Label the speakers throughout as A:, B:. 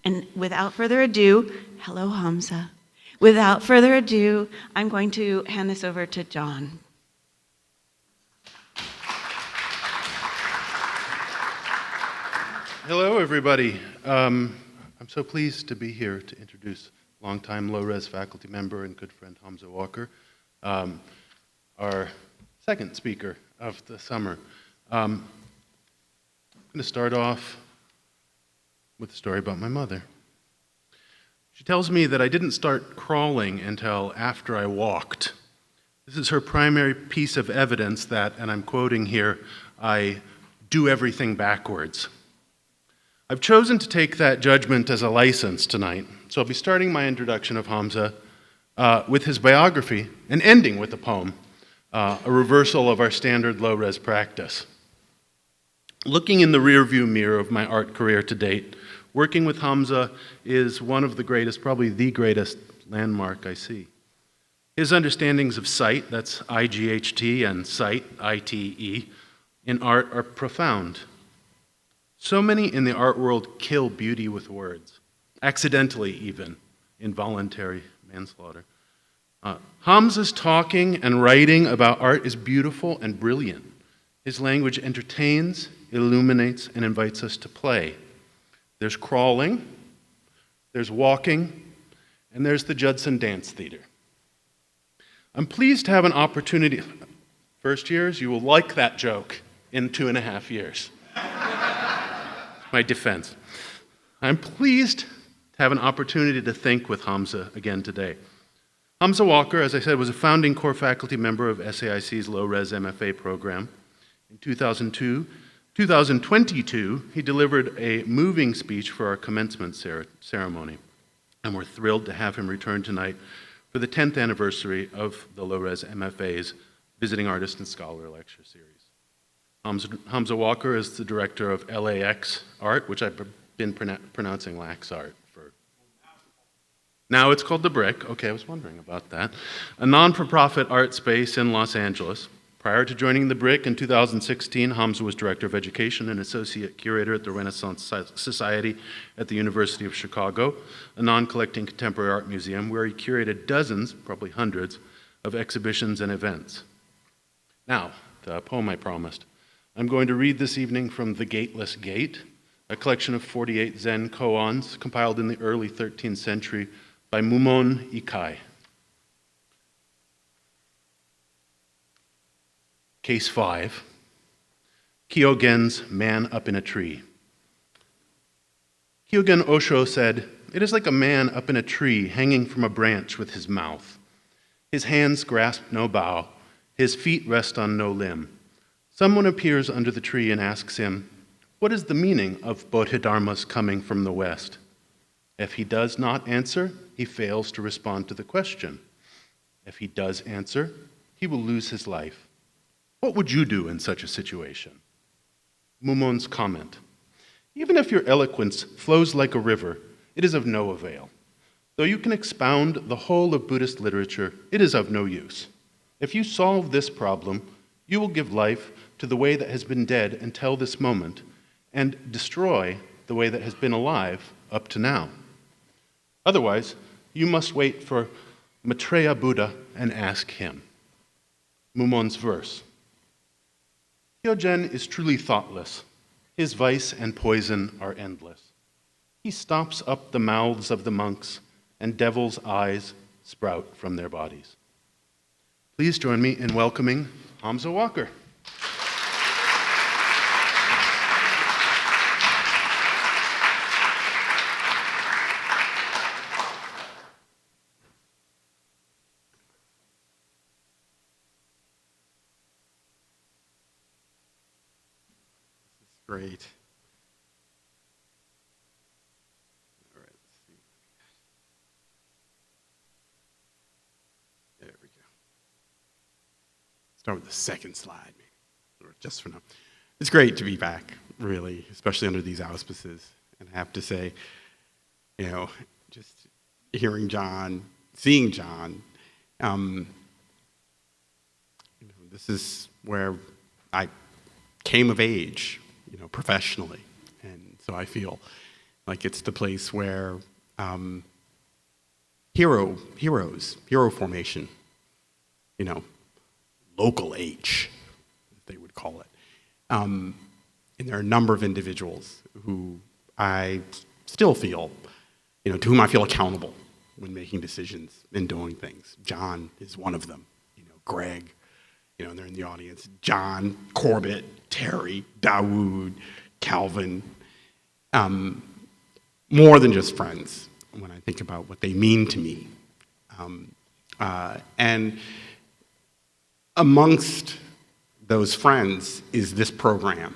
A: And without further ado, hello, Hamza. Without further ado, I'm going to hand this over to John.
B: Hello, everybody. I'm so pleased to be here to introduce longtime low-res faculty member and good friend Hamza Walker, our second speaker of the summer. I'm going to start off with a story about my mother. She tells me that I didn't start crawling until after I walked. This is her primary piece of evidence that, and I'm quoting here, I do everything backwards. I've chosen to take that judgment as a license tonight, so I'll be starting my introduction of Hamza with his biography and ending with a poem, a reversal of our standard low-res practice. Looking in the rearview mirror of my art career to date, working with Hamza is one of the greatest, probably the greatest landmark I see. His understandings of sight, that's IGHT, and sight, ITE, in art are profound. So many in the art world kill beauty with words, accidentally even, involuntary manslaughter. Hamza's talking and writing about art is beautiful and brilliant. His language entertains, illuminates, and invites us to play. There's crawling, there's walking, and there's the Judson Dance Theater. I'm pleased to have an opportunity. First years, you will like that joke in 2.5 years. My defense. I'm pleased to have an opportunity to think with Hamza again today. Hamza Walker, as I said, was a founding core faculty member of SAIC's low-res MFA program. In 2022, he delivered a moving speech for our commencement ceremony, and we're thrilled to have him return tonight for the 10th anniversary of the low-res MFA's Visiting Artist and Scholar Lecture Series. Hamza Walker is the director of LAXART, which I've been pronouncing LAXART for. Now it's called The Brick. Okay, I was wondering about that. A non-for-profit art space in Los Angeles. Prior to joining The Brick in 2016, Hamza was director of education and associate curator at the Renaissance Society at the University of Chicago, a non-collecting contemporary art museum where he curated dozens, probably hundreds, of exhibitions and events. Now, the poem I promised. I'm going to read this evening from The Gateless Gate, a collection of 48 Zen koans compiled in the early 13th century by Mumon Ikai. Case 5, Kyogen's Man Up in a Tree. Kyogen Osho said, "It is like a man up in a tree hanging from a branch with his mouth. His hands grasp no bough, his feet rest on no limb. Someone appears under the tree and asks him, 'What is the meaning of Bodhidharma's coming from the West?' If he does not answer, he fails to respond to the question. If he does answer, he will lose his life. What would you do in such a situation?" Mumon's comment: "Even if your eloquence flows like a river, it is of no avail. Though you can expound the whole of Buddhist literature, it is of no use. If you solve this problem, you will give life to the way that has been dead until this moment, and destroy the way that has been alive up to now. Otherwise, you must wait for Maitreya Buddha and ask him." Mumon's verse: "Kyogen is truly thoughtless. His vice and poison are endless. He stops up the mouths of the monks, and devil's eyes sprout from their bodies." Please join me in welcoming Hamza Walker.
C: Great. All right, let's see. There we go. Start with the second slide, or just for now. It's great to be back, really, especially under these auspices. And I have to say, just hearing John, seeing John, this is where I came of age, professionally. And so I feel Like it's the place where hero formation, you know, local H, they would call it. And there are a number of individuals who I still feel, you know, to whom I feel accountable when making decisions and doing things. John is one of them, you know, Greg, you know, and they're in the audience. John, Corbett, Terry, Dawood, Calvin, more than just friends when I think about what they mean to me. And amongst those friends is this program.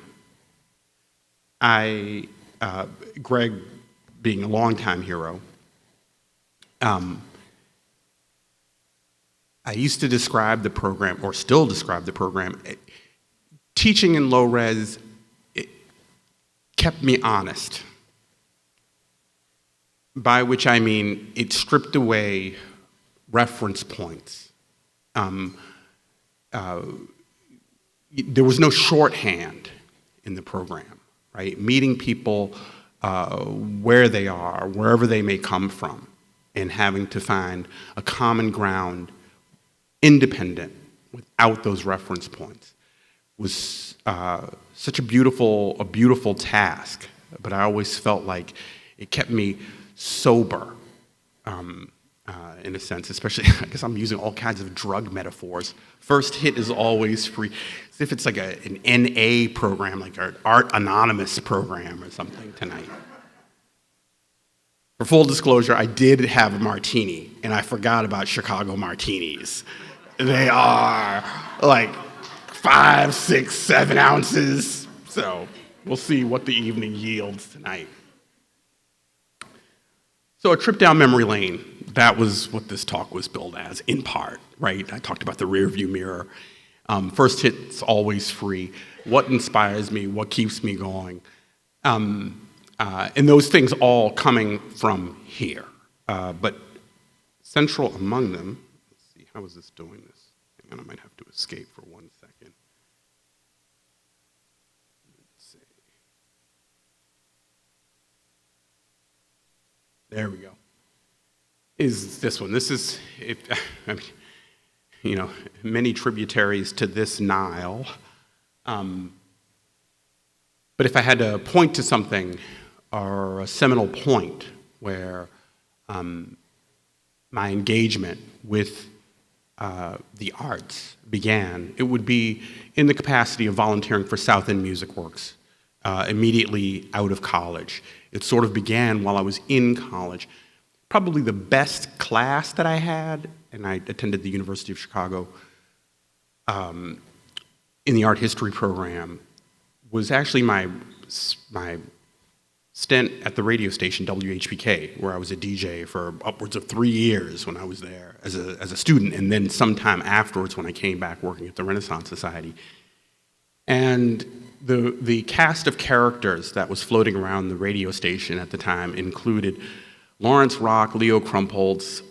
C: Greg being a longtime hero, I used to describe the program, or still describe the program, teaching in low res, it kept me honest. By which I mean it stripped away reference points. There was no shorthand in the program, right? Meeting people where they are, wherever they may come from, and having to find a common ground, independent, without those reference points, was such a beautiful task. But I always felt like it kept me sober, in a sense, especially, I guess I'm using all kinds of drug metaphors. First hit is always free. As if it's like an NA program, like an Art Anonymous program or something tonight. For full disclosure, I did have a martini, and I forgot about Chicago martinis. They are like 5, 6, 7 ounces. So we'll see what the evening yields tonight. So a trip down memory lane, that was what this talk was billed as, in part, right? I talked about the rearview mirror. First hit's always free. What inspires me, what keeps me going. And those things all coming from here. But central among them, let's see, how is this doing this? Hang on, I might have to escape for 1 second. Let's see. There we go. Is this one. This is, I mean, you know, many tributaries to this Nile. But if I had to point to something, or a seminal point where my engagement with the arts began, it would be in the capacity of volunteering for South End Music Works immediately out of college. It sort of began while I was in college. Probably the best class that I had, and I attended the University of Chicago in the art history program, was actually my stint at the radio station WHPK, where I was a DJ for upwards of 3 years when I was there as a student, and then sometime afterwards when I came back working at the Renaissance Society. And the cast of characters that was floating around the radio station at the time included Lawrence Rock, Leo Krumpholtz,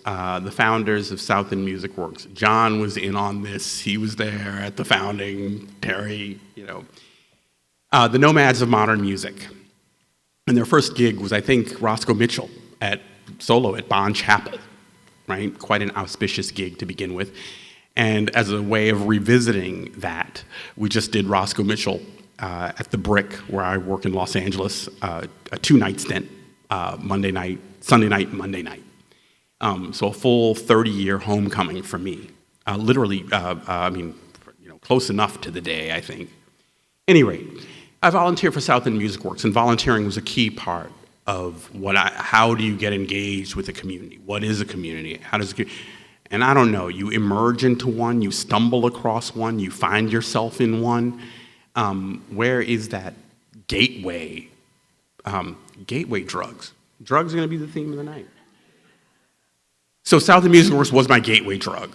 C: the founders of South End Music Works. John was in on this. He was there at the founding. Terry, you know. The Nomads of Modern Music. And their first gig was, I think, Roscoe Mitchell solo at Bond Chapel, right? Quite an auspicious gig to begin with. And as a way of revisiting that, we just did Roscoe Mitchell at the Brick, where I work in Los Angeles, a 2-night stint, Monday night, Sunday night, Monday night. So a full 30-year homecoming for me. Literally, I mean, you know, close enough to the day, I think. Anyway, I volunteered for South End Music Works, and volunteering was a key part of how do you get engaged with a community? What is a community? And I don't know, you emerge into one, you stumble across one, you find yourself in one. Where is that gateway? Gateway drugs. Drugs are going to be the theme of the night. So South End Music Works was my gateway drug.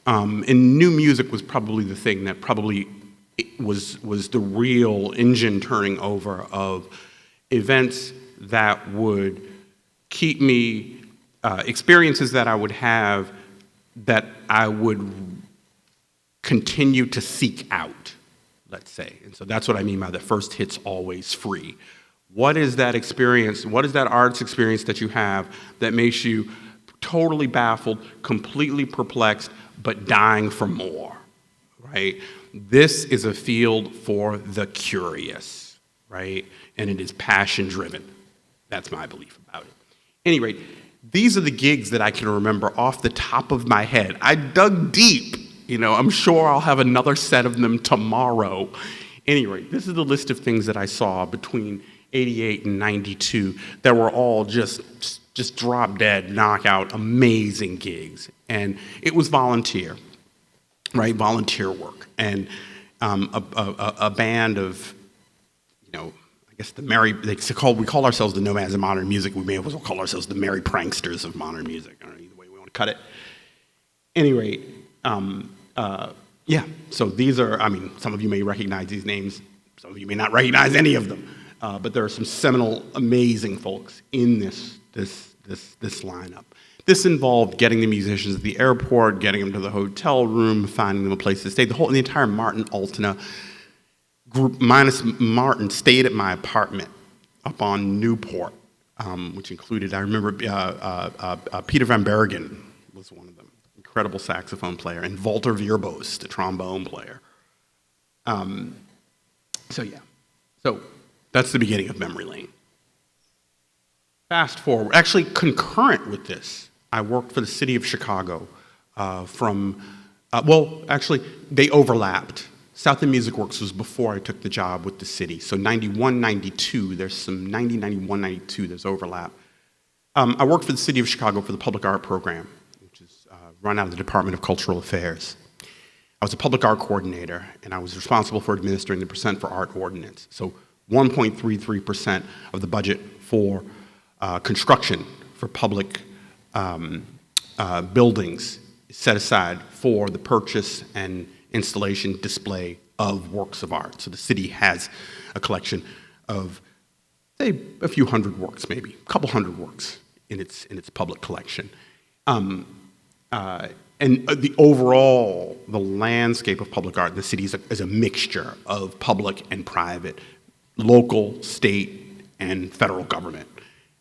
C: And new music was probably the thing that probably was the real engine turning over of events that would keep me, experiences that I would have that I would continue to seek out, let's say. And so that's what I mean by the first hit's always free. What is that experience? What is that arts experience that you have that makes you totally baffled, completely perplexed, but dying for more, right? This is a field for the curious, right? And it is passion-driven. That's my belief about it. At any rate, these are the gigs that I can remember off the top of my head. I dug deep. I'm sure I'll have another set of them tomorrow. At any rate, this is the list of things that I saw between 88 and 92 that were all just drop dead, knockout, amazing gigs. And it was volunteer, right? Volunteer work. And a band of, I guess we call ourselves the Nomads of Modern Music. We may as well call ourselves the Merry Pranksters of modern music. I don't know, either way we want to cut it. At any rate, yeah, so these are, some of you may recognize these names. Some of you may not recognize any of them. But there are some seminal, amazing folks in this lineup. This involved getting the musicians at the airport, getting them to the hotel room, finding them a place to stay. The entire Martin Altena group, minus Martin, stayed at my apartment up on Newport, which included, I remember Peter Van Bergen was one of them, incredible saxophone player, and Walter Vierbos, the trombone player. So that's the beginning of Memory Lane. Fast forward, actually concurrent with this, I worked for the city of Chicago actually, they overlapped. South End Music Works was before I took the job with the city. So 91, 92, there's some 90, 91, 92, there's overlap. I worked for the city of Chicago for the public art program, which is run out of the Department of Cultural Affairs. I was a public art coordinator, and I was responsible for administering the Percent for Art ordinance. So 1.33% of the budget for construction for public buildings is set aside for the purchase and installation, display of works of art. So the city has a collection of, say, a few hundred works, maybe a couple hundred works in its public collection. And the landscape of public art in the city is a mixture of public and private, local, state, and federal government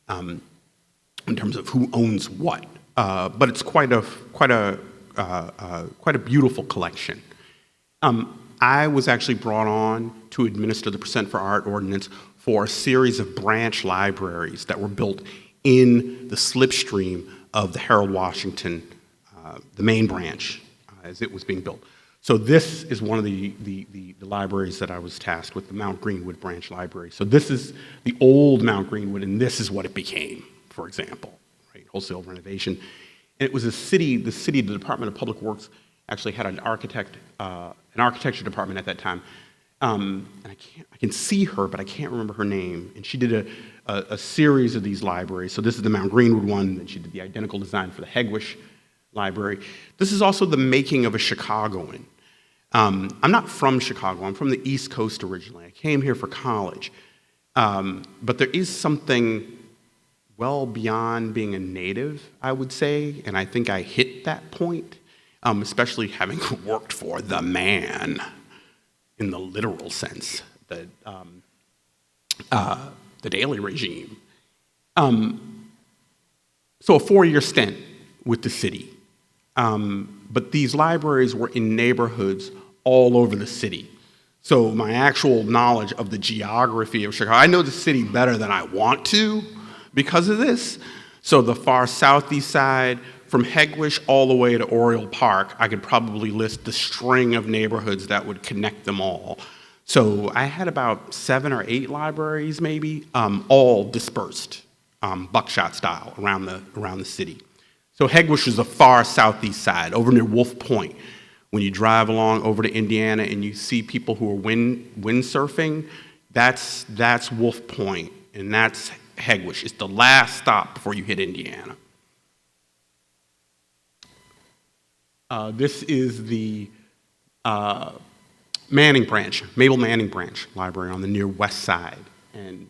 C: in terms of who owns what. But it's quite a beautiful collection. I was actually brought on to administer the Percent for Art ordinance for a series of branch libraries that were built in the slipstream of the Harold Washington, the main branch, as it was being built. So this is one of the libraries that I was tasked with, the Mount Greenwood Branch Library. So this is the old Mount Greenwood, and this is what it became, for example, right? Wholesale renovation. And it was the Department of Public Works actually had an architecture department at that time. And I can see her, but I can't remember her name. And she did a series of these libraries. So this is the Mount Greenwood one, and she did the identical design for the Hegwish Library. This is also the making of a Chicagoan. I'm not from Chicago. I'm from the East Coast originally. I came here for college. But there is something well beyond being a native, I would say, and I think I hit that point, especially having worked for the man in the literal sense, the daily regime. So a 4-year stint with the city. But these libraries were in neighborhoods all over the city. So my actual knowledge of the geography of Chicago, I know the city better than I want to because of this. So the far southeast side, from Hegwish all the way to Oriole Park, I could probably list the string of neighborhoods that would connect them all. So I had about 7 or 8 libraries maybe, all dispersed, buckshot style around the city. So Hegwish is the far southeast side, over near Wolf Point. When you drive along over to Indiana and you see people who are windsurfing, that's Wolf Point, and that's Hegwish. It's the last stop before you hit Indiana. This is the Manning Branch, Mabel Manning Branch Library on the near west side. And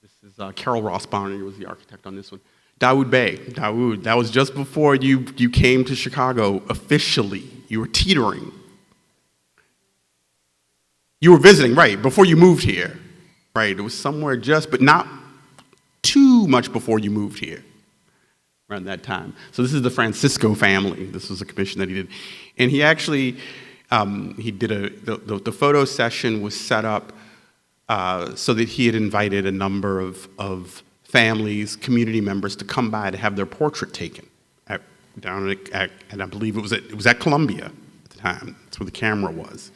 C: this is Carol Ross Bonner was the architect on this one. Dawood Bey, that was just before you came to Chicago officially. You were teetering. You were visiting, right, before you moved here. right? It was somewhere just, but not too much before you moved here, around that time. So this is the Francisco family. This was a commission that he did. And he actually, he did the photo session was set up so that he had invited a number of families, community members to come by to have their portrait taken down at, and I believe it was at Columbia at the time. That's where the camera was.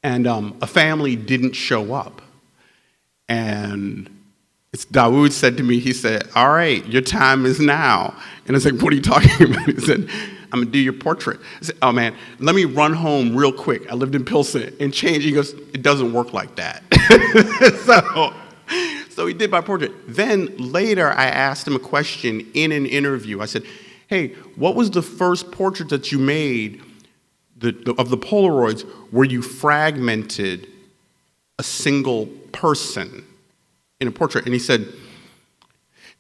C: And a family didn't show up. And Dawood said to me, he said, "All right, your time is now." And I was like, "What are you talking about?" He said, "I'm gonna do your portrait." I said, "Oh man, let me run home real quick. I lived in Pilsen and change." He goes, "It doesn't work like that." So he did my portrait. Then later I asked him a question in an interview. I said, "Hey, what was the first portrait that you made of the Polaroids where you fragmented a single person in a portrait?" And he said,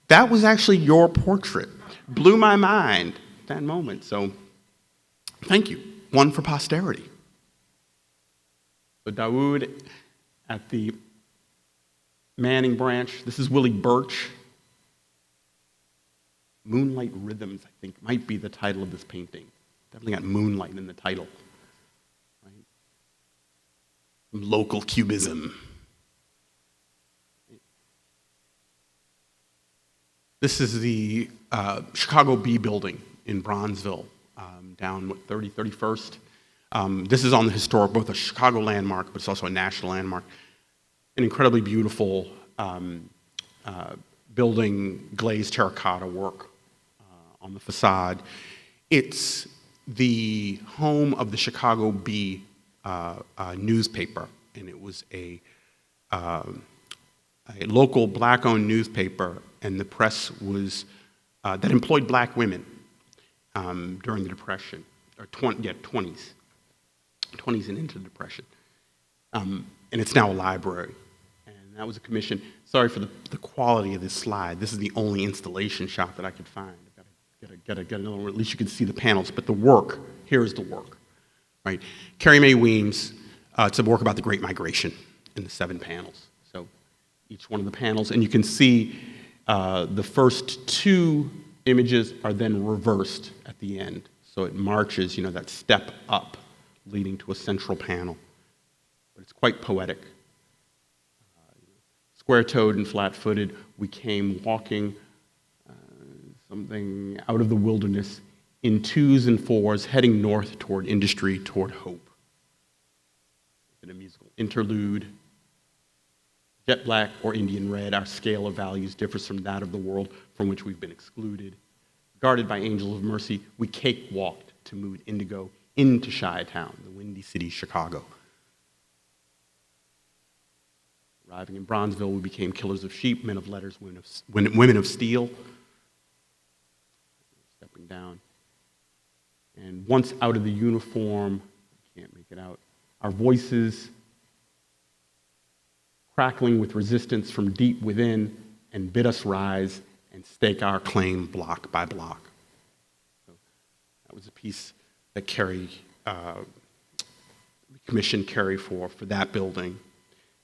C: "That was actually your portrait." Blew my mind at that moment. So thank you. One for posterity. So Dawood at the Manning branch. This is Willie Birch. Moonlight Rhythms, I think, might be the title of this painting. Definitely got moonlight in the title. Right? Local cubism. This is the Chicago B building in Bronzeville, down 31st. This is on the historic, both a Chicago landmark, but it's also a national landmark. An incredibly beautiful building, glazed terracotta work on the facade. It's the home of the Chicago Bee newspaper, and it was a local black-owned newspaper, and the press was that employed black women during the Depression, or 20s and into the Depression. And it's now a library. And that was a commission. Sorry for the quality of this slide. This is the only installation shot that I could find. I've got to get another one. At least you can see the panels. But the work, here is the work. Right? Carrie Mae Weems, it's a work about the Great Migration in the 7 panels. So each one of the panels, and you can see the first 2 images are then reversed at the end. So it marches, that step up, leading to a central panel. But it's quite poetic. Square-toed and flat-footed, we came walking something out of the wilderness in 2s and 4s, heading north toward industry, toward hope. In a musical interlude, jet black or Indian red, our scale of values differs from that of the world from which we've been excluded. Guarded by angels of mercy, we cakewalked to mood indigo into Chi-Town, the windy city, Chicago. Arriving in Bronzeville, we became killers of sheep, men of letters, women of steel. Stepping down. And once out of the uniform, I can't make it out, our voices crackling with resistance from deep within and bid us rise and stake our claim block by block. So that was a piece that Carrie commissioned Carrie for that building.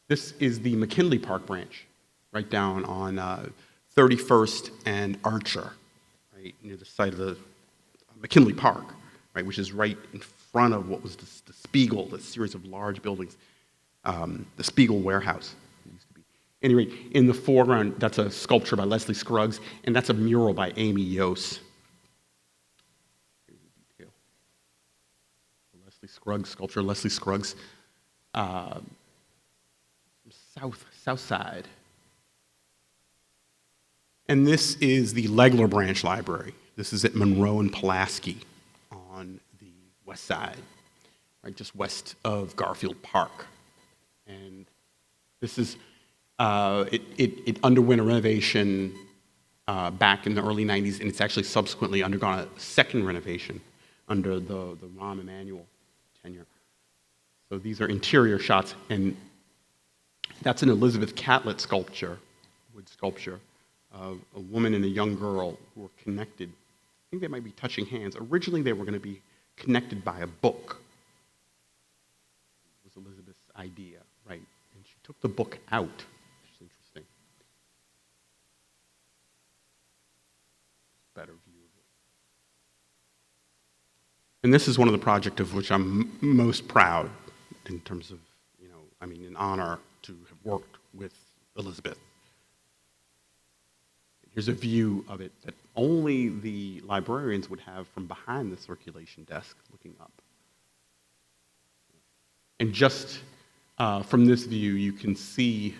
C: This is the McKinley Park branch, right down on 31st and Archer, right near the site of the McKinley Park, right, which is right in front of what was the Spiegel, the series of large buildings, the Spiegel warehouse. It used to be. Anyway, in the foreground, that's a sculpture by Leslie Scruggs, and that's a mural by Amy Yos. Here's the detail. The Leslie Scruggs sculpture, Leslie Scruggs. South side. And this is the Legler Branch Library. This is at Monroe and Pulaski on the west side, right, just west of Garfield Park. And this is, it underwent a renovation back in the early 90s, and it's actually subsequently undergone a second renovation under the Rahm Emanuel tenure. So these are interior shots, and that's an Elizabeth Catlett sculpture, wood sculpture, of a woman and a young girl who are connected. I think they might be touching hands. Originally, they were going to be connected by a book. It was Elizabeth's idea, right? And she took the book out And this is one of the projects of which I'm most proud in terms of, an honor to have worked with Elizabeth. Here's a view of it that only the librarians would have from behind the circulation desk looking up. And just from this view, you can see,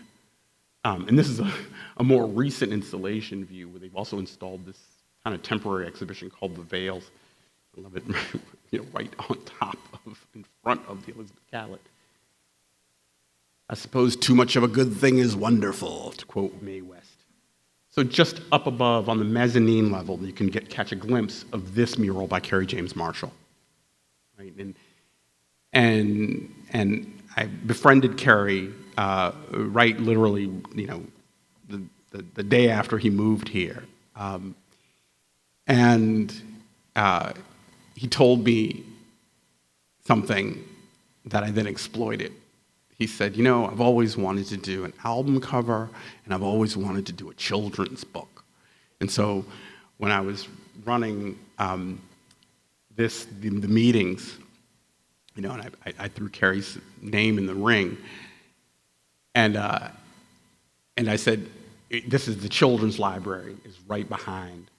C: and this is a more recent installation view where they've also installed this kind of temporary exhibition called The Veils. I love it, right on top of, in front of the Elizabeth Catlett. I suppose too much of a good thing is wonderful, to quote Mae West. So just up above on the mezzanine level, you can catch a glimpse of this mural by Kerry James Marshall. Right? And I befriended Kerry right literally, the day after he moved here. He told me something that I then exploited. He said, I've always wanted to do an album cover, and I've always wanted to do a children's book. And so when I was running the meetings, and I threw Kerry's name in the ring, and I said, this is the children's library, is right behind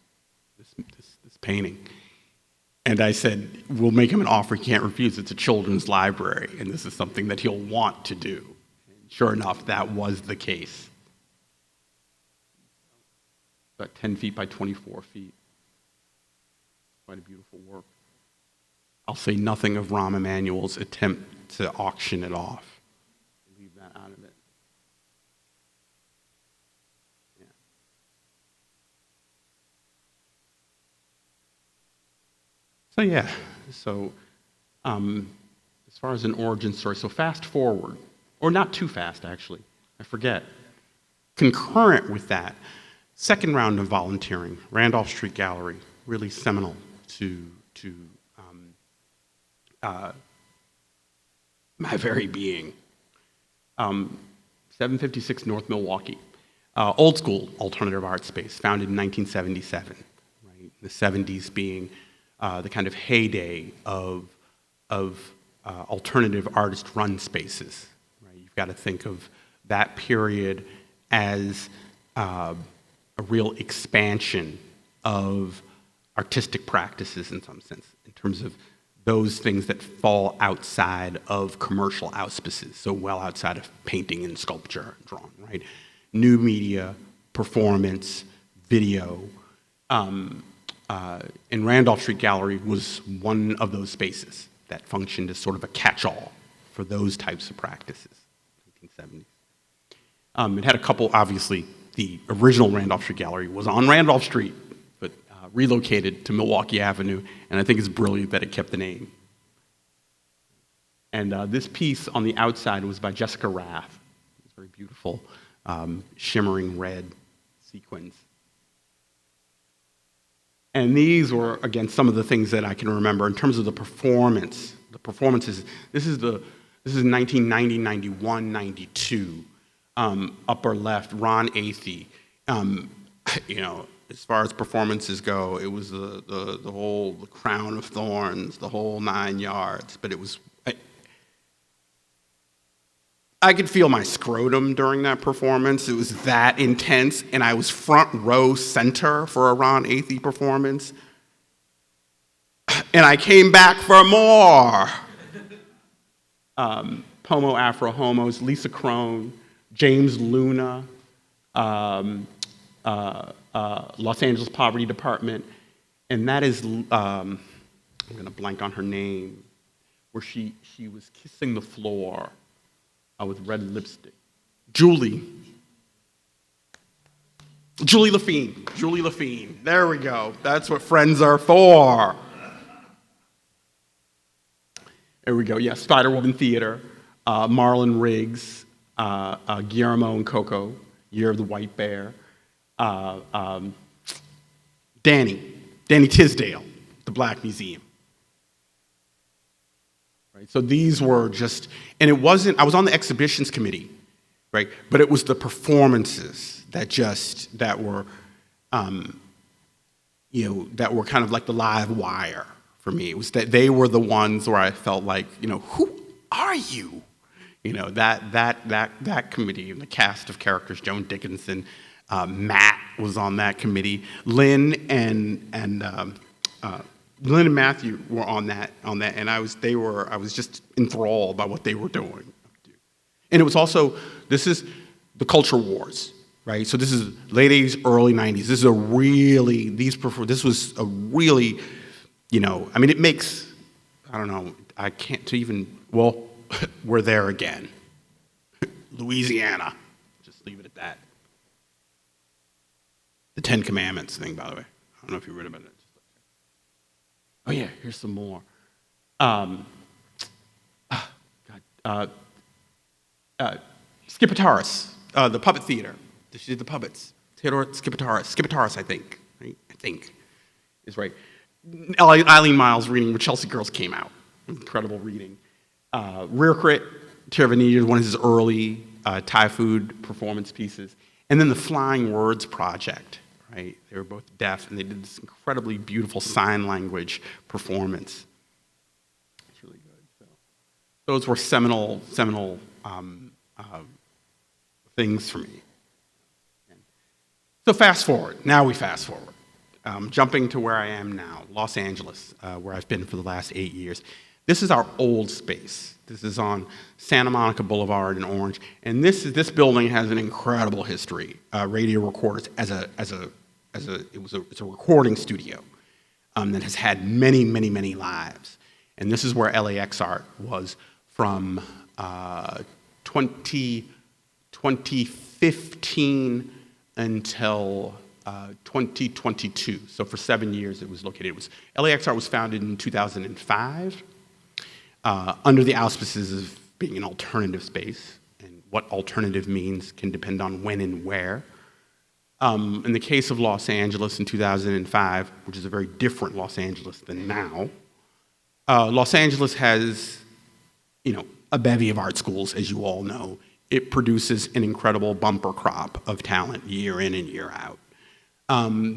C: this painting. And I said, we'll make him an offer he can't refuse. It's a children's library, and this is something that he'll want to do. And sure enough, that was the case. About 10 feet by 24 feet. Quite a beautiful work. I'll say nothing of Rahm Emanuel's attempt to auction it off. Leave that out of it. So as far as an origin story, so fast forward, or not too fast actually, I forget. Concurrent with that, second round of volunteering, Randolph Street Gallery, really seminal to my very being. 756 North Milwaukee, old school alternative art space, founded in 1977, right? The 70s being the kind of heyday of alternative artist-run spaces. Right? You've got to think of that period as a real expansion of artistic practices in some sense, in terms of those things that fall outside of commercial auspices, so well outside of painting and sculpture and drawing, right? New media, performance, video, and Randolph Street Gallery was one of those spaces that functioned as sort of a catch-all for those types of practices, 1970s. It had a couple, obviously, the original Randolph Street Gallery was on Randolph Street, but relocated to Milwaukee Avenue, and I think it's brilliant that it kept the name. And this piece on the outside was by Jessica Rath. It's very beautiful, shimmering red sequins. And these were, again, some of the things that I can remember in terms of the performance. The performances, this is 1990, 91, 92. Upper left, Ron Athey. As far as performances go, it was the whole crown of thorns, the whole 9 yards. But it was, I could feel my scrotum during that performance. It was that intense, and I was front row center for a Ron Athey performance. And I came back for more. Pomo Afro Homos, Lisa Crone, James Luna, Los Angeles Poverty Department, and that is, I'm gonna blank on her name, where she was kissing the floor with red lipstick. Julie Lafine, there we go. That's what friends are for. There we go, yeah, Spider-Woman Theater, Marlon Riggs, Guillermo and Coco, Year of the White Bear, Danny Tisdale, the Black Museum. Right, so these were just, and it wasn't, I was on the exhibitions committee, right, but it was the performances that were, that were kind of like the live wire for me. It was that they were the ones where I felt like, who are you? That committee and the cast of characters, Joan Dickinson, Matt was on that committee. Lynn and Matthew were on that, and I was just enthralled by what they were doing. And it was also, this is the culture wars, right? So this is late 80s, early 90s. This was a really, it makes, I don't know, I can't even, well, we're there again. Louisiana, just leave it at that. The Ten Commandments thing, by the way. I don't know if you read about it. Oh yeah, here's some more. Skipetaris, the puppet theater. She did the puppets. Theodore Skipetaris, I think. Right? I think is right. Eileen Miles' reading with Chelsea Girls came out. Incredible reading. Rear Crit, Tirvanida, one of his early Thai food performance pieces. And then the Flying Words Project, right? They were both deaf, and they did this incredibly beautiful sign language performance. It's really good. So those were seminal things for me. So fast forward. Now we fast forward. Jumping to where I am now, Los Angeles, where I've been for the last 8 years. This is our old space. This is on Santa Monica Boulevard in Orange, and this building has an incredible history. Radio recorders it's a recording studio that has had many, many, many lives. And this is where LAXART was from 2015 until 2022. So for 7 years it was located. LAXART was founded in 2005 under the auspices of being an alternative space. And what alternative means can depend on when and where. In the case of Los Angeles in 2005, which is a very different Los Angeles than now, Los Angeles has, a bevy of art schools, as you all know. It produces an incredible bumper crop of talent year in and year out.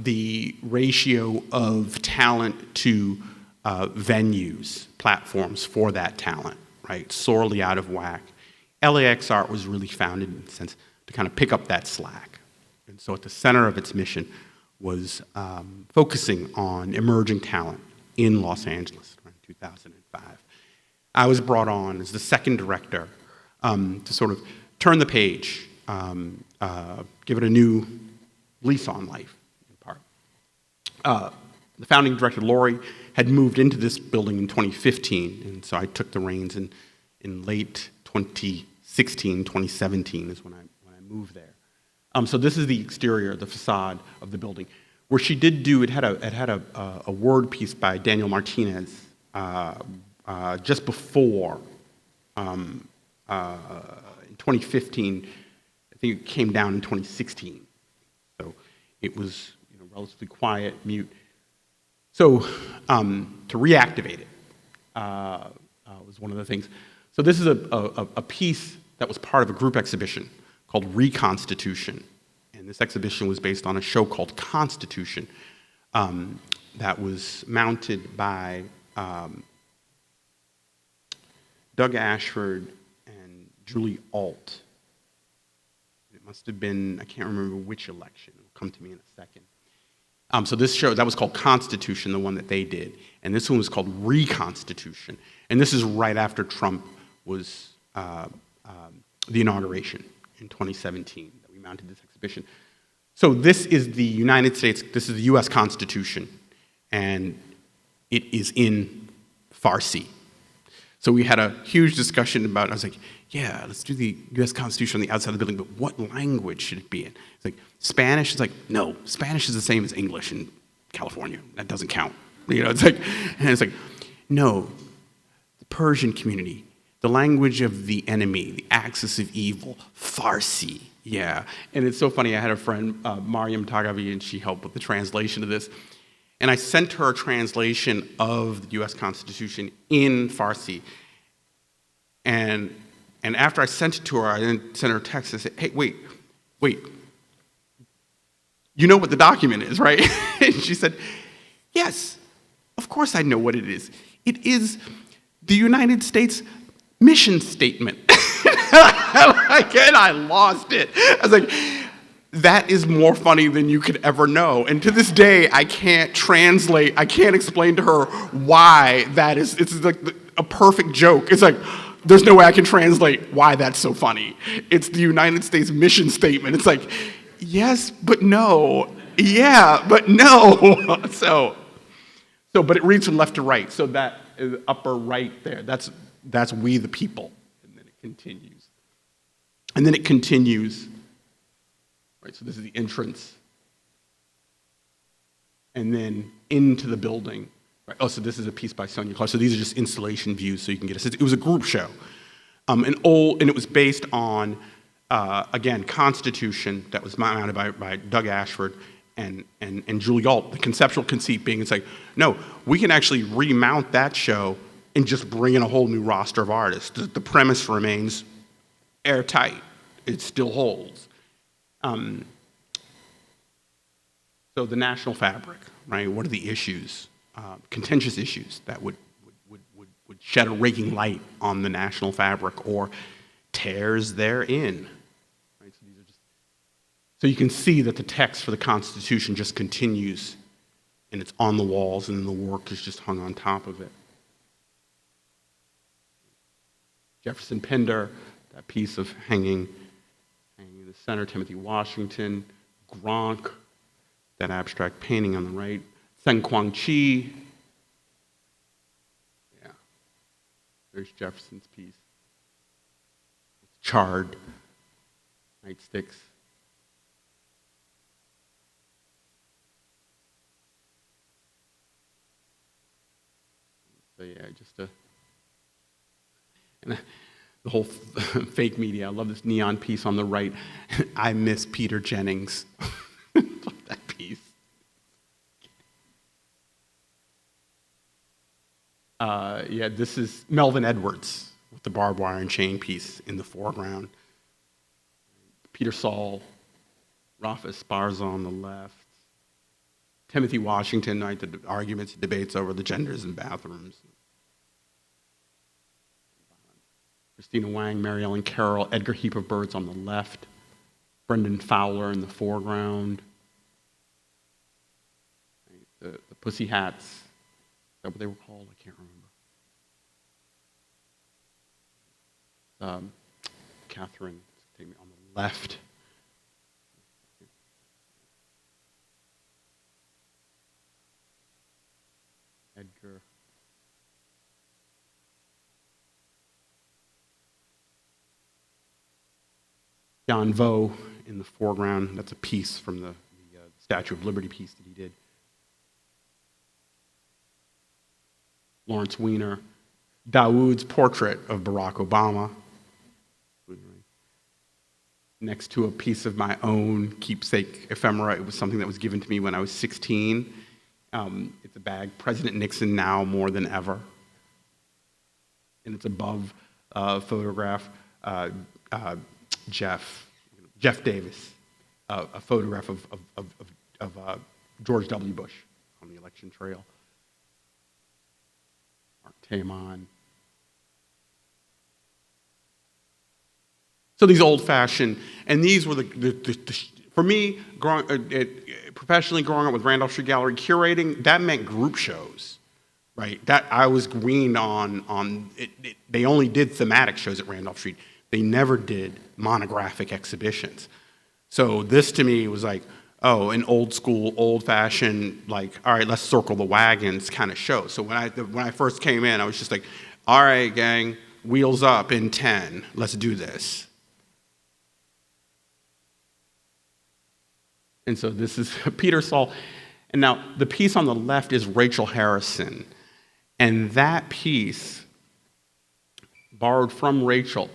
C: The ratio of talent to venues, platforms for that talent, right, sorely out of whack. LAXART was really founded in a sense to kind of pick up that slack. And so at the center of its mission was focusing on emerging talent in Los Angeles in 2005. I was brought on as the second director to sort of turn the page, give it a new lease on life, in part. The founding director, Lori, had moved into this building in 2015, and so I took the reins in late 2016, 2017 is when I moved there. So this is the exterior, the facade of the building, where she did do, it had a word piece by Daniel Martinez just before, in 2015, I think it came down in 2016. So it was relatively quiet, mute. So to reactivate it was one of the things. So this is a piece that was part of a group exhibition called Reconstitution. And this exhibition was based on a show called Constitution that was mounted by Doug Ashford and Julie Alt. It must have been, I can't remember which election. It'll come to me in a second. So this show, that was called Constitution, the one that they did. And this one was called Reconstitution. And this is right after Trump was the inauguration in 2017 that we mounted this exhibition. So this is the United States, this is the US Constitution, and it is in Farsi. So we had a huge discussion about, I was like, yeah, let's do the US Constitution on the outside of the building, but what language should it be in? It's like, Spanish? It's like, no, Spanish is the same as English in California. That doesn't count. It's like, no, the Persian community, the language of the enemy, the axis of evil, Farsi, yeah. And it's so funny, I had a friend, Mariam Tagavi, and she helped with the translation of this. And I sent her a translation of the US Constitution in Farsi. And after I sent it to her, I then sent her a text. I said, hey, wait. You know what the document is, right? And she said, yes, of of course I know what it is. It is the United States mission statement. And I lost it. I was like, that is more funny than you could ever know. And to this day, I can't explain to her why that is. It's like a perfect joke. It's like, there's no way I can translate why that's so funny. It's the United States mission statement. It's like, yes, but no. Yeah, but no. But it reads from left to right. So that is upper right there. That's we the people. And then it continues. Right, so this is the entrance. And then into the building. Right. Oh, so this is a piece by Sonia Clark. So these are just installation views so you can get a sense. It was a group show. And it was based on, again, Constitution that was mounted by Doug Ashford and Julie Alt. The conceptual conceit being, it's like, no, we can actually remount that show and just bring in a whole new roster of artists. The premise remains airtight. It still holds. So the national fabric, right? What are the issues, contentious issues that would shed a raking light on the national fabric or tears therein? Right? So you can see that the text for the Constitution just continues, and it's on the walls, and the work is just hung on top of it. Jefferson Pender, that piece of hanging in the center, Timothy Washington, Gronk, that abstract painting on the right, Sen Kwang Chi. Yeah, there's Jefferson's piece. It's charred, nightsticks. So yeah, the whole fake media. I love this neon piece on the right. I miss Peter Jennings. Love that piece. Yeah, this is Melvin Edwards with the barbed wire and chain piece in the foreground. Peter Saul, Rafa Esparza on the left. Timothy Washington, right, the arguments and debates over the genders in bathrooms. Christina Wang, Mary Ellen Carroll, Edgar Heap of Birds on the left, Brendan Fowler in the foreground, the Pussy Hats, is that what they were called? I can't remember. Catherine, take me on the left. Edgar. John Vo in the foreground. That's a piece from the Statue of Liberty piece that he did. Lawrence Weiner. Dawood's portrait of Barack Obama. Next to a piece of my own keepsake ephemera. It was something that was given to me when I was 16. It's a bag, President Nixon now more than ever. And it's above a photograph, Jeff Davis, a photograph of George W. Bush on the election trail. Mark Taman. So these old-fashioned, and these were for me, professionally growing up with Randolph Street Gallery curating, that meant group shows, right? That I was weaned on it. They only did thematic shows at Randolph Street. They never did monographic exhibitions. So this to me was like, oh, an old school, old-fashioned, like, all right, let's circle the wagons kind of show. So when I first came in, I was just like, all right, gang, wheels up in 10, let's do this. And so this is Peter Saul. And now the piece on the left is Rachel Harrison. And that piece, borrowed from Rachel.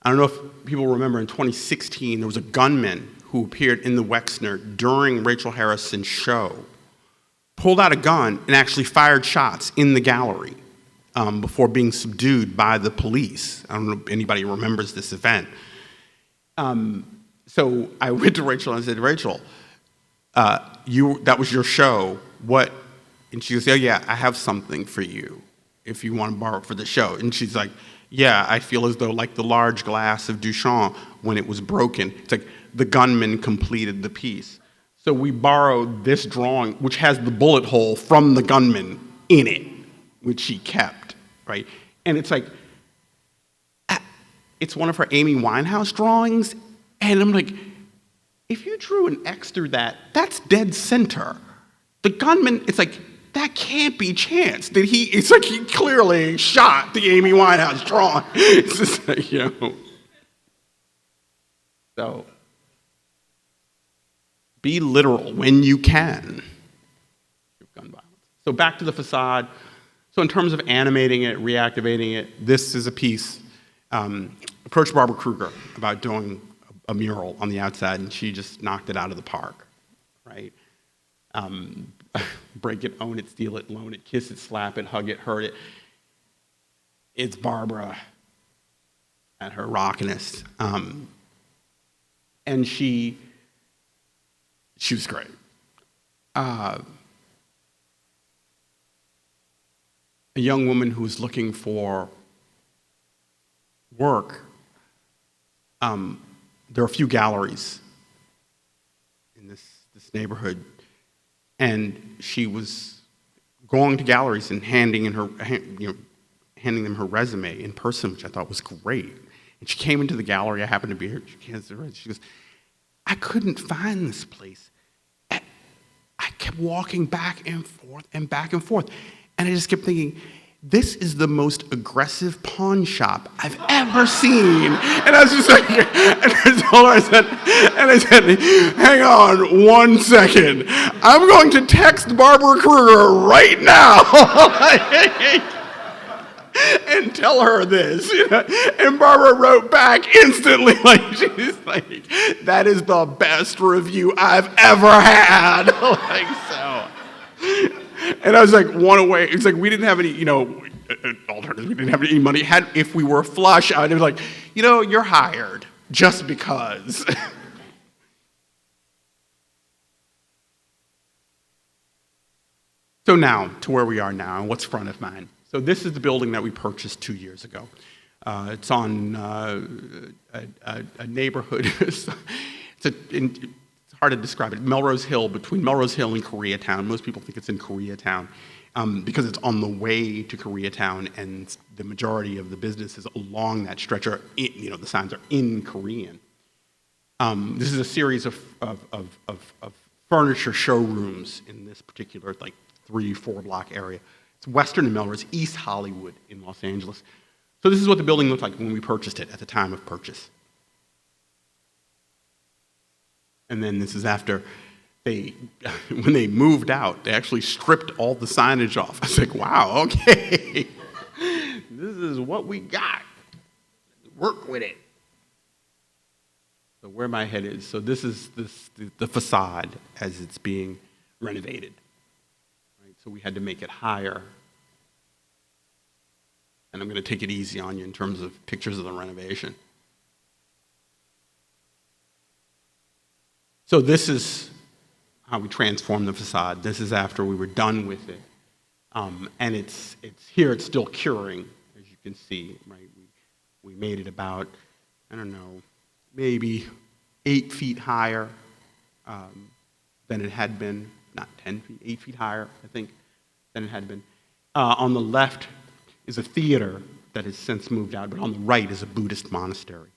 C: I don't know if people remember in 2016, there was a gunman who appeared in the Wexner during Rachel Harrison's show, pulled out a gun and actually fired shots in the gallery before being subdued by the police. I don't know if anybody remembers this event. So I went to Rachel and I said, Rachel, that was your show. What And she goes, oh yeah, I have something for you if you want to borrow it for the show. And she's like, yeah, I feel as though like the large glass of Duchamp, when it was broken, it's like the gunman completed the piece. So we borrowed this drawing, which has the bullet hole from the gunman in it, which she kept, right? And it's like, it's one of her Amy Winehouse drawings, and I'm like, if you drew an X through that, that's dead center. The gunman, it's like, that can't be chance. It's like he clearly shot the Amy Winehouse drawing. It's just like, So, be literal when you can. Gun violence. So back to the facade. So in terms of animating it, reactivating it, this is a piece. Approached Barbara Kruger about doing a mural on the outside, and she just knocked it out of the park, right? Break it, own it, steal it, loan it, kiss it, slap it, hug it, hurt it. It's Barbara at her rockinest. And she was great. A young woman who was looking for work. There are a few galleries in this neighborhood, and she was going to galleries and handing them her resume in person, which I thought was great. And she came into the gallery. I happened to be here. She goes, I couldn't find this place. I kept walking back and forth and back and forth, and I just kept thinking, this is the most aggressive pawn shop I've ever seen. And I was just like, and I said, hang on 1 second. I'm going to text Barbara Kruger right now and tell her this. And Barbara wrote back instantly, like, she's like, that is the best review I've ever had. Like, so. And I was like, one away. It's like we didn't have any, alternatives. We didn't have any money. If we were flush, I would be like, you're hired just because. So now, to where we are now, and what's front of mind. So this is the building that we purchased 2 years ago. It's on a neighborhood. It's hard to describe it. Melrose Hill, between Melrose Hill and Koreatown. Most people think it's in Koreatown because it's on the way to Koreatown, and the majority of the businesses along that stretch are, the signs are in Korean. This is a series of furniture showrooms in this particular 3-4 block area. It's Western and Melrose, East Hollywood in Los Angeles. So this is what the building looked like when we purchased it at the time of purchase. And then this is after when they moved out, they actually stripped all the signage off. I was like, wow, okay. This is what we got. Work with it. So where my head is, so this is the facade as it's being renovated. Right? So we had to make it higher. And I'm going to take it easy on you in terms of pictures of the renovation. So this is how we transformed the facade. This is after we were done with it. And it's here, it's still curing, as you can see, right? We made it about, I don't know, maybe 8 feet higher than it had been. Not 10 feet, 8 feet higher, I think, than it had been. On the left is a theater that has since moved out, but on the right is a Buddhist monastery.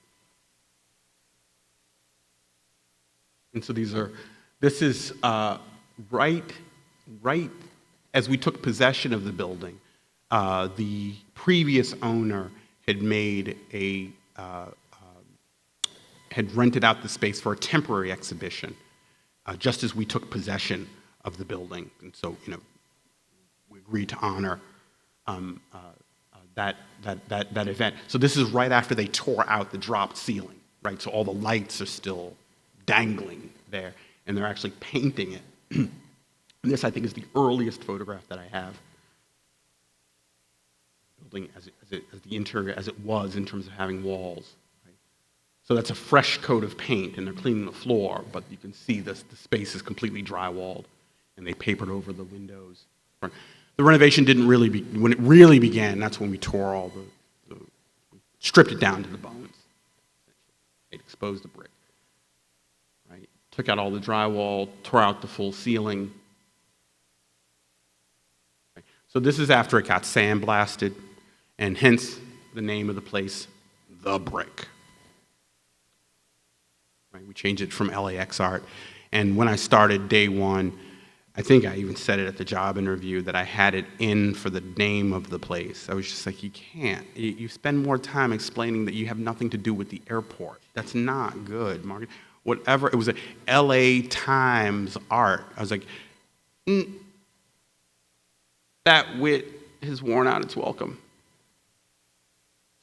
C: And so this is right as we took possession of the building. The previous owner had had rented out the space for a temporary exhibition, just as we took possession of the building. And so, we agreed to honor that event. So this is right after they tore out the dropped ceiling, right? So all the lights are still dangling there, and they're actually painting it. And this, I think, is the earliest photograph that I have. Building as the interior as it was in terms of having walls. Right? So that's a fresh coat of paint, and they're cleaning the floor, but you can see the space is completely drywalled, and they papered over the windows. The renovation didn't really when it really began, that's when we tore all stripped it down to the bones. It exposed the brick, right? Took out all the drywall, tore out the full ceiling. Right? So this is after it got sandblasted, and hence the name of the place, The Brick. Right? We changed it from LAXART. And when I started day one, I think I even said it at the job interview that I had it in for the name of the place. I was just like, you can't. You spend more time explaining that you have nothing to do with the airport. That's not good, Margaret. Whatever, it was a LA Times art. I was like, that wit has worn out its welcome.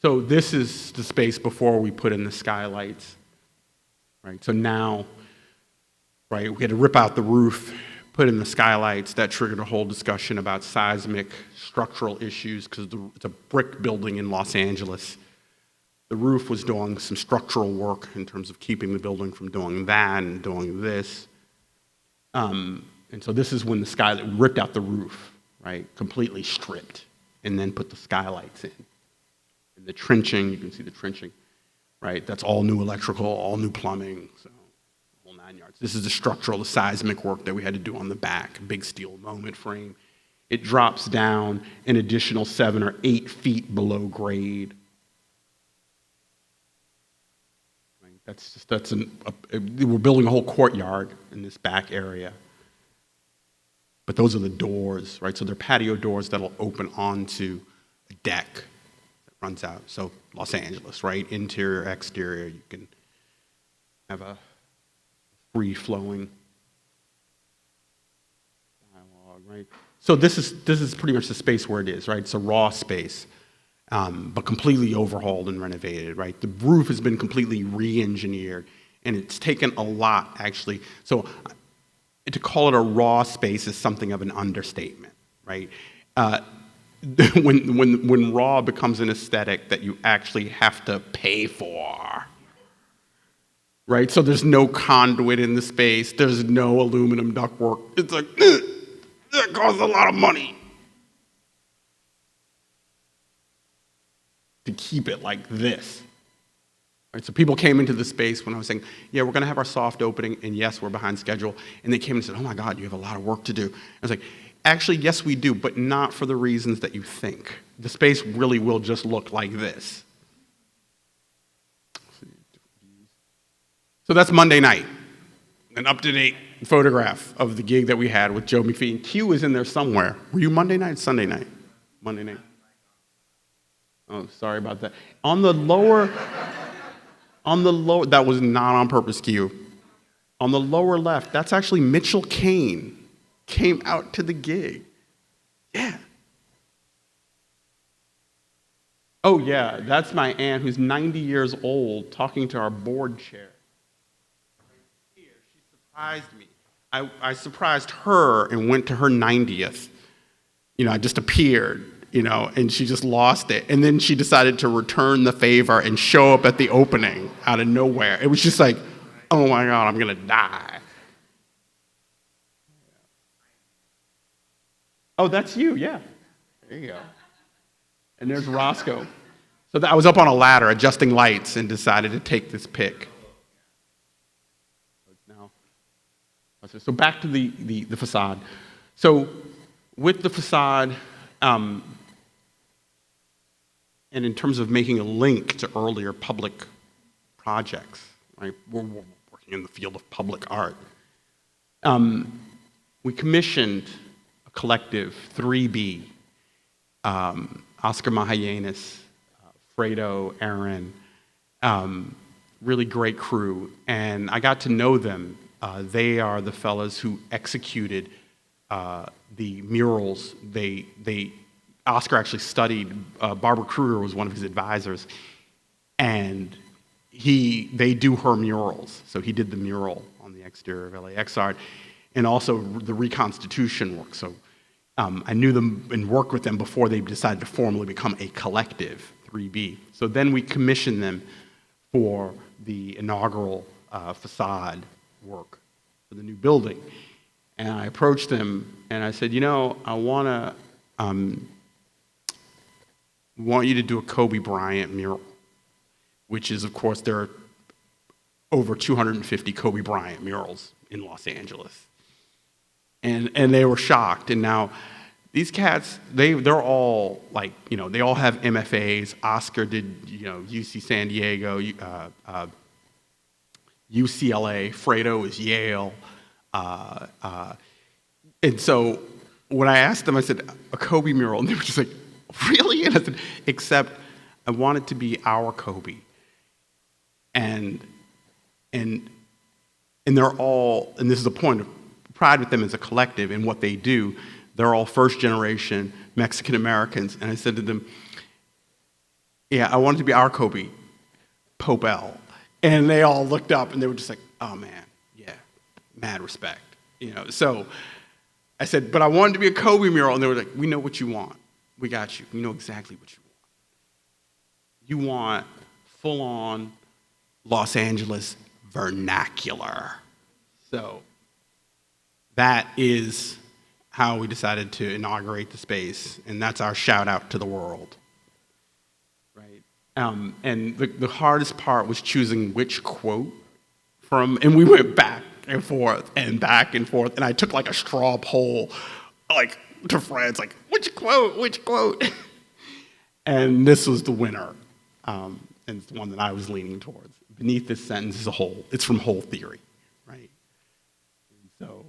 C: So this is the space before we put in the skylights, right? So now, right, we had to rip out the roof, put in the skylights. That triggered a whole discussion about seismic structural issues because it's a brick building in Los Angeles. The roof was doing some structural work in terms of keeping the building from doing that and doing this. And so this is when the skylight ripped out the roof, right, completely stripped, and then put the skylights in. And the trenching, you can see the trenching, right? That's all new electrical, all new plumbing, so whole 9 yards. This is the structural, the seismic work that we had to do on the back, big steel moment frame. It drops down an additional 7 or 8 feet below grade. We're building a whole courtyard in this back area. But those are the doors, right? So they're patio doors that'll open onto a deck that runs out. So Los Angeles, right? Interior, exterior, you can have a free-flowing dialogue, right? So this is pretty much the space where it is, right? It's a raw space, but completely overhauled and renovated, right? The roof has been completely re-engineered, and it's taken a lot, actually. So to call it a raw space is something of an understatement, right? When raw becomes an aesthetic that you actually have to pay for, right? So there's no conduit in the space. There's no aluminum ductwork. It's like, that costs a lot of money to keep it like this. Right? So people came into the space when I was saying, yeah, we're going to have our soft opening, and yes, we're behind schedule. And they came and said, oh my God, you have a lot of work to do. I was like, actually, yes, we do, but not for the reasons that you think. The space really will just look like this. So that's Monday night, an up-to-date photograph of the gig that we had with Joe McPhee. And Q is in there somewhere. Were you Monday night or Sunday night? Monday night. Oh, sorry about that. On the lower, that was not on purpose, Q. On the lower left, that's actually Mitchell Kane came out to the gig. Yeah. Oh, yeah, that's my aunt who's 90 years old talking to our board chair. She surprised me. I surprised her and went to her 90th. I just appeared, and she just lost it. And then she decided to return the favor and show up at the opening out of nowhere. It was just like, oh my God, I'm going to die. Oh, that's you, yeah. There you go. And there's Roscoe. So I was up on a ladder adjusting lights and decided to take this pic. So back to the facade. So with the facade, and in terms of making a link to earlier public projects, right? We're working in the field of public art. We commissioned a collective, 3B, Oscar Mahayanis, Fredo, Aaron, really great crew, and I got to know them. They are the fellows who executed the murals. Oscar actually studied, Barbara Kruger was one of his advisors, and they do her murals. So he did the mural on the exterior of LAXART, and also the reconstitution work. So I knew them and worked with them before they decided to formally become a collective, 3B. So then we commissioned them for the inaugural facade work for the new building. And I approached them and I said, I want you to do a Kobe Bryant mural, which is, of course, there are over 250 Kobe Bryant murals in Los Angeles. And they were shocked. And now these cats, they're all like, they all have MFAs. Oscar did, UC San Diego, UCLA. Fredo is Yale. And so when I asked them, I said, a Kobe mural, and they were just like, really? And I said, except I want it to be our Kobe. And they're all, and this is a point of pride with them as a collective in what they do, they're all first-generation Mexican Americans. And I said to them, yeah, I want it to be our Kobe, Pope L. And they all looked up and they were just like, oh man, yeah, mad respect. So I said, but I want it to be a Kobe mural. And they were like, we know what you want. We got you. We know exactly what you want. You want full-on Los Angeles vernacular. So that is how we decided to inaugurate the space, and that's our shout out to the world. Right? And the hardest part was choosing which quote from, and we went back and forth and back and forth, and I took like a straw poll, like to friends, like which quote? And this was the winner, and it's the one that I was leaning towards. Beneath this sentence is a whole. It's from Whole Theory, right? And so,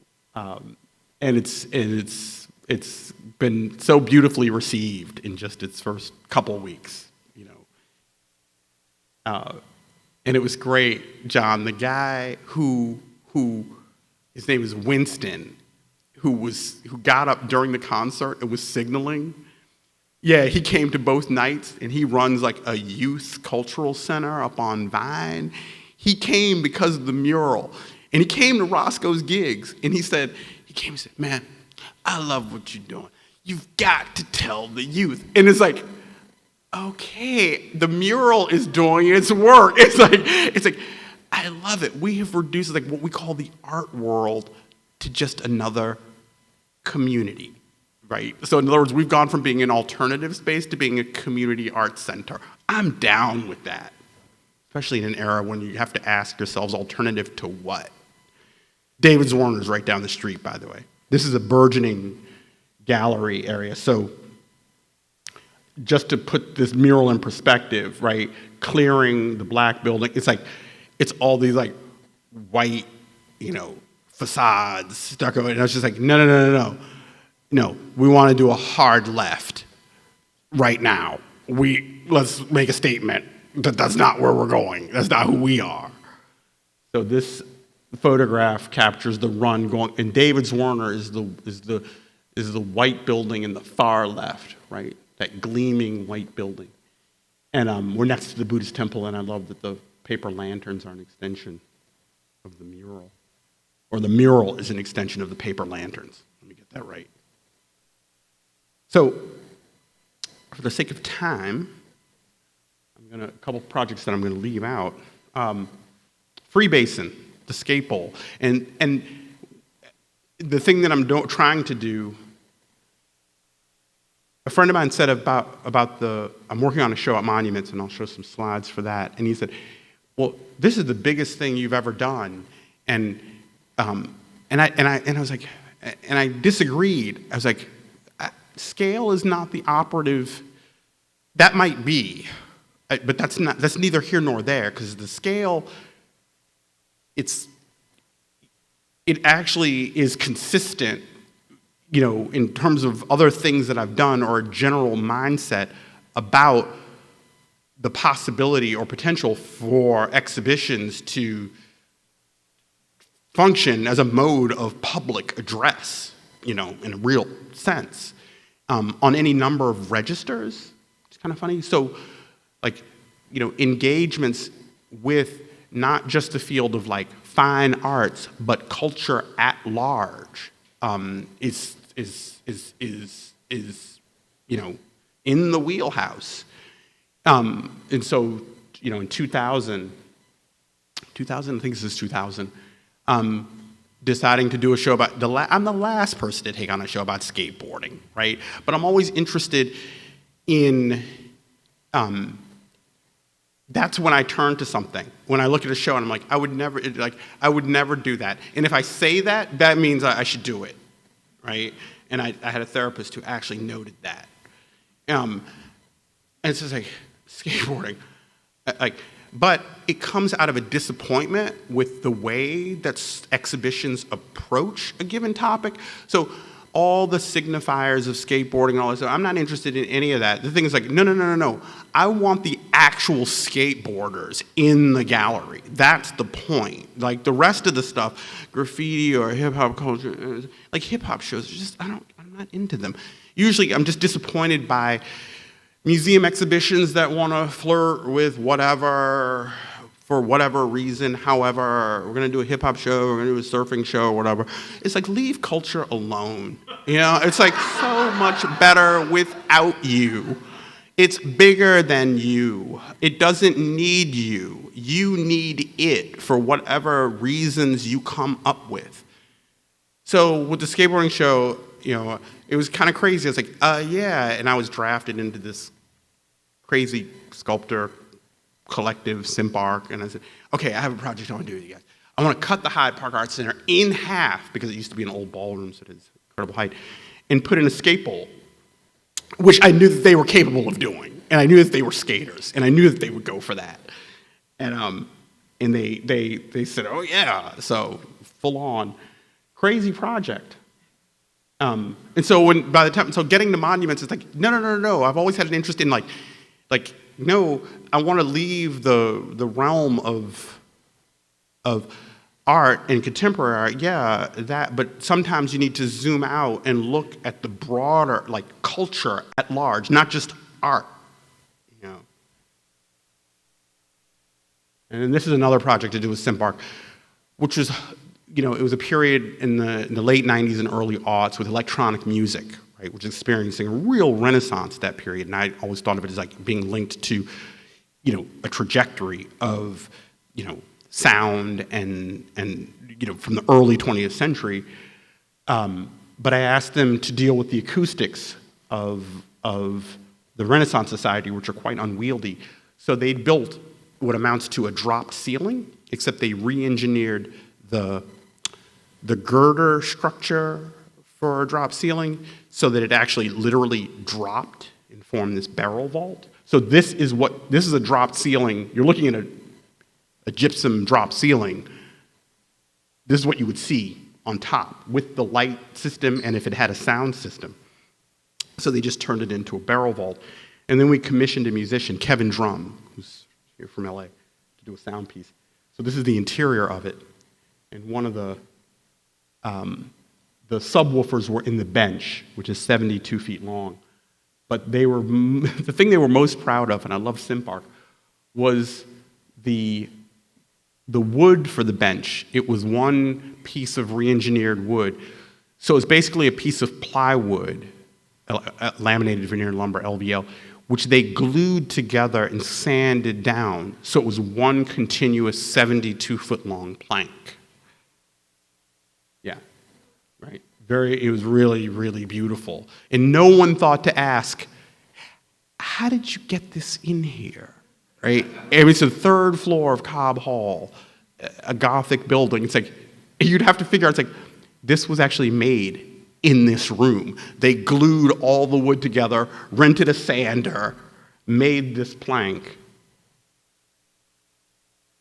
C: and it's been so beautifully received in just its first couple weeks, and it was great. John, the guy who his name is Winston, who got up during the concert and was signaling. Yeah, he came to both nights, and he runs like a youth cultural center up on Vine. He came because of the mural, and he came to Roscoe's gigs, and he said, man, I love what you're doing. You've got to tell the youth. And it's like, okay, the mural is doing its work. It's like, I love it. We have reduced like what we call the art world to just another community. Right? So in other words, we've gone from being an alternative space to being a community arts center. I'm down with that, especially in an era when you have to ask yourselves, alternative to what? David Warner's right down the street, by the way. This is a burgeoning gallery area. So just to put this mural in perspective, right? Clearing the black building, it's all these like white, facades, stucco, and I was just like, no. No, we want to do a hard left right now. Let's make a statement that that's not where we're going. That's not who we are. So this photograph captures the run going, and David's Warner is the white building in the far left, right? That gleaming white building. And we're next to the Buddhist temple, and I love that the paper lanterns are an extension of the mural. Or the mural is an extension of the paper lanterns. Let me get that right. So, for the sake of time, a couple projects that I'm going to leave out. Free Basin, the skate bowl. And the thing that I'm trying to do, a friend of mine said I'm working on a show at Monuments, and I'll show some slides for that. And he said, well, this is the biggest thing you've ever done. And I was like, and I disagreed. I was like, scale is not the operative. That might be, but that's neither here nor there, because the scale, it actually is consistent, in terms of other things that I've done, or a general mindset about the possibility or potential for exhibitions to function as a mode of public address, in a real sense. On any number of registers. It's kind of funny. So, engagements with not just the field of fine arts, but culture at large is in the wheelhouse. And so, in 2000, I think this is 2000, deciding to do a show about I'm the last person to take on a show about skateboarding, right? But I'm always interested in. That's when I turn to something. When I look at a show and I'm like, I would never do that. And if I say that, that means I should do it, right? And I had a therapist who actually noted that. And it's just like skateboarding, but it comes out of a disappointment with the way that exhibitions approach a given topic. So all the signifiers of skateboarding and all this, I'm not interested in any of that. The thing is like, no. I want the actual skateboarders in the gallery. That's the point. Like the rest of the stuff, graffiti or hip hop culture, like hip hop shows, just I'm not into them. Usually I'm just disappointed by museum exhibitions that want to flirt with whatever, for whatever reason, however, we're going to do a hip-hop show, we're going to do a surfing show, or whatever. It's like, leave culture alone. You know, it's like so much better without you. It's bigger than you. It doesn't need you. You need it for whatever reasons you come up with. So with the skateboarding show, you know, it was kind of crazy. I was like, yeah, and I was drafted into this crazy sculptor collective, Simpark, and I said, okay, I have a project I want to do with you guys. I want to cut the Hyde Park Art Center in half, because it used to be an old ballroom, so it has incredible height, and put in a skate bowl, which I knew that they were capable of doing, and I knew that they were skaters, and I knew that they would go for that. And they said, oh yeah, so full on, crazy project. And so so getting the monuments, it's like, no. I've always had an interest in like, no, I want to leave the realm of art and contemporary art, yeah, that, but sometimes you need to zoom out and look at the broader, like, culture at large, not just art, you know. And this is another project to do with Simpark, which was, you know, it was a period in the late 90s and early aughts with electronic music, right, which is experiencing a real renaissance that period, and I always thought of it as like being linked to, you know, a trajectory of, you know, sound and you know, from the early 20th century. But I asked them to deal with the acoustics of the Renaissance Society, which are quite unwieldy. So they built what amounts to a dropped ceiling, except they re-engineered the girder structure for a drop ceiling so that it actually literally dropped and formed this barrel vault. So this is a dropped ceiling. You're looking at a gypsum drop ceiling. This is what you would see on top with the light system and if it had a sound system. So they just turned it into a barrel vault. And then we commissioned a musician, Kevin Drum, who's here from LA, to do a sound piece. So this is the interior of it. And one of the subwoofers were in the bench, which is 72 feet long. But they were the thing they were most proud of, and I love Simpark, was the wood for the bench. It was one piece of re-engineered wood. So it's basically a piece of plywood, laminated veneer lumber, LVL, which they glued together and sanded down. So it was one continuous 72-foot-long plank. Yeah, right. It was really, really beautiful. And no one thought to ask, how did you get this in here? Right? It's the third floor of Cobb Hall, a Gothic building. It's like, you'd have to figure out, it's like, this was actually made in this room. They glued all the wood together, rented a sander, made this plank.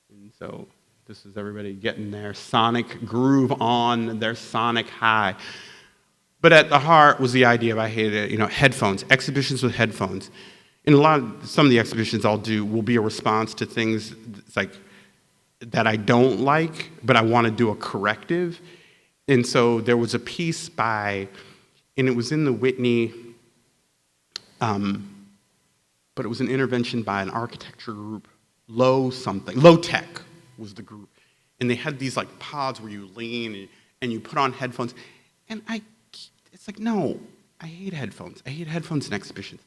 C: And so this is everybody getting their sonic groove on, their sonic high. But at the heart was the idea of, I hated it, you know, headphones, exhibitions with headphones. And some of the exhibitions I'll do will be a response to things like that I don't like, but I want to do a corrective. And so there was a piece and it was in the Whitney, but it was an intervention by an architecture group, Low Tech was the group. And they had these like pods where you lean and you put on headphones. And it's like, no, I hate headphones. I hate headphones in exhibitions.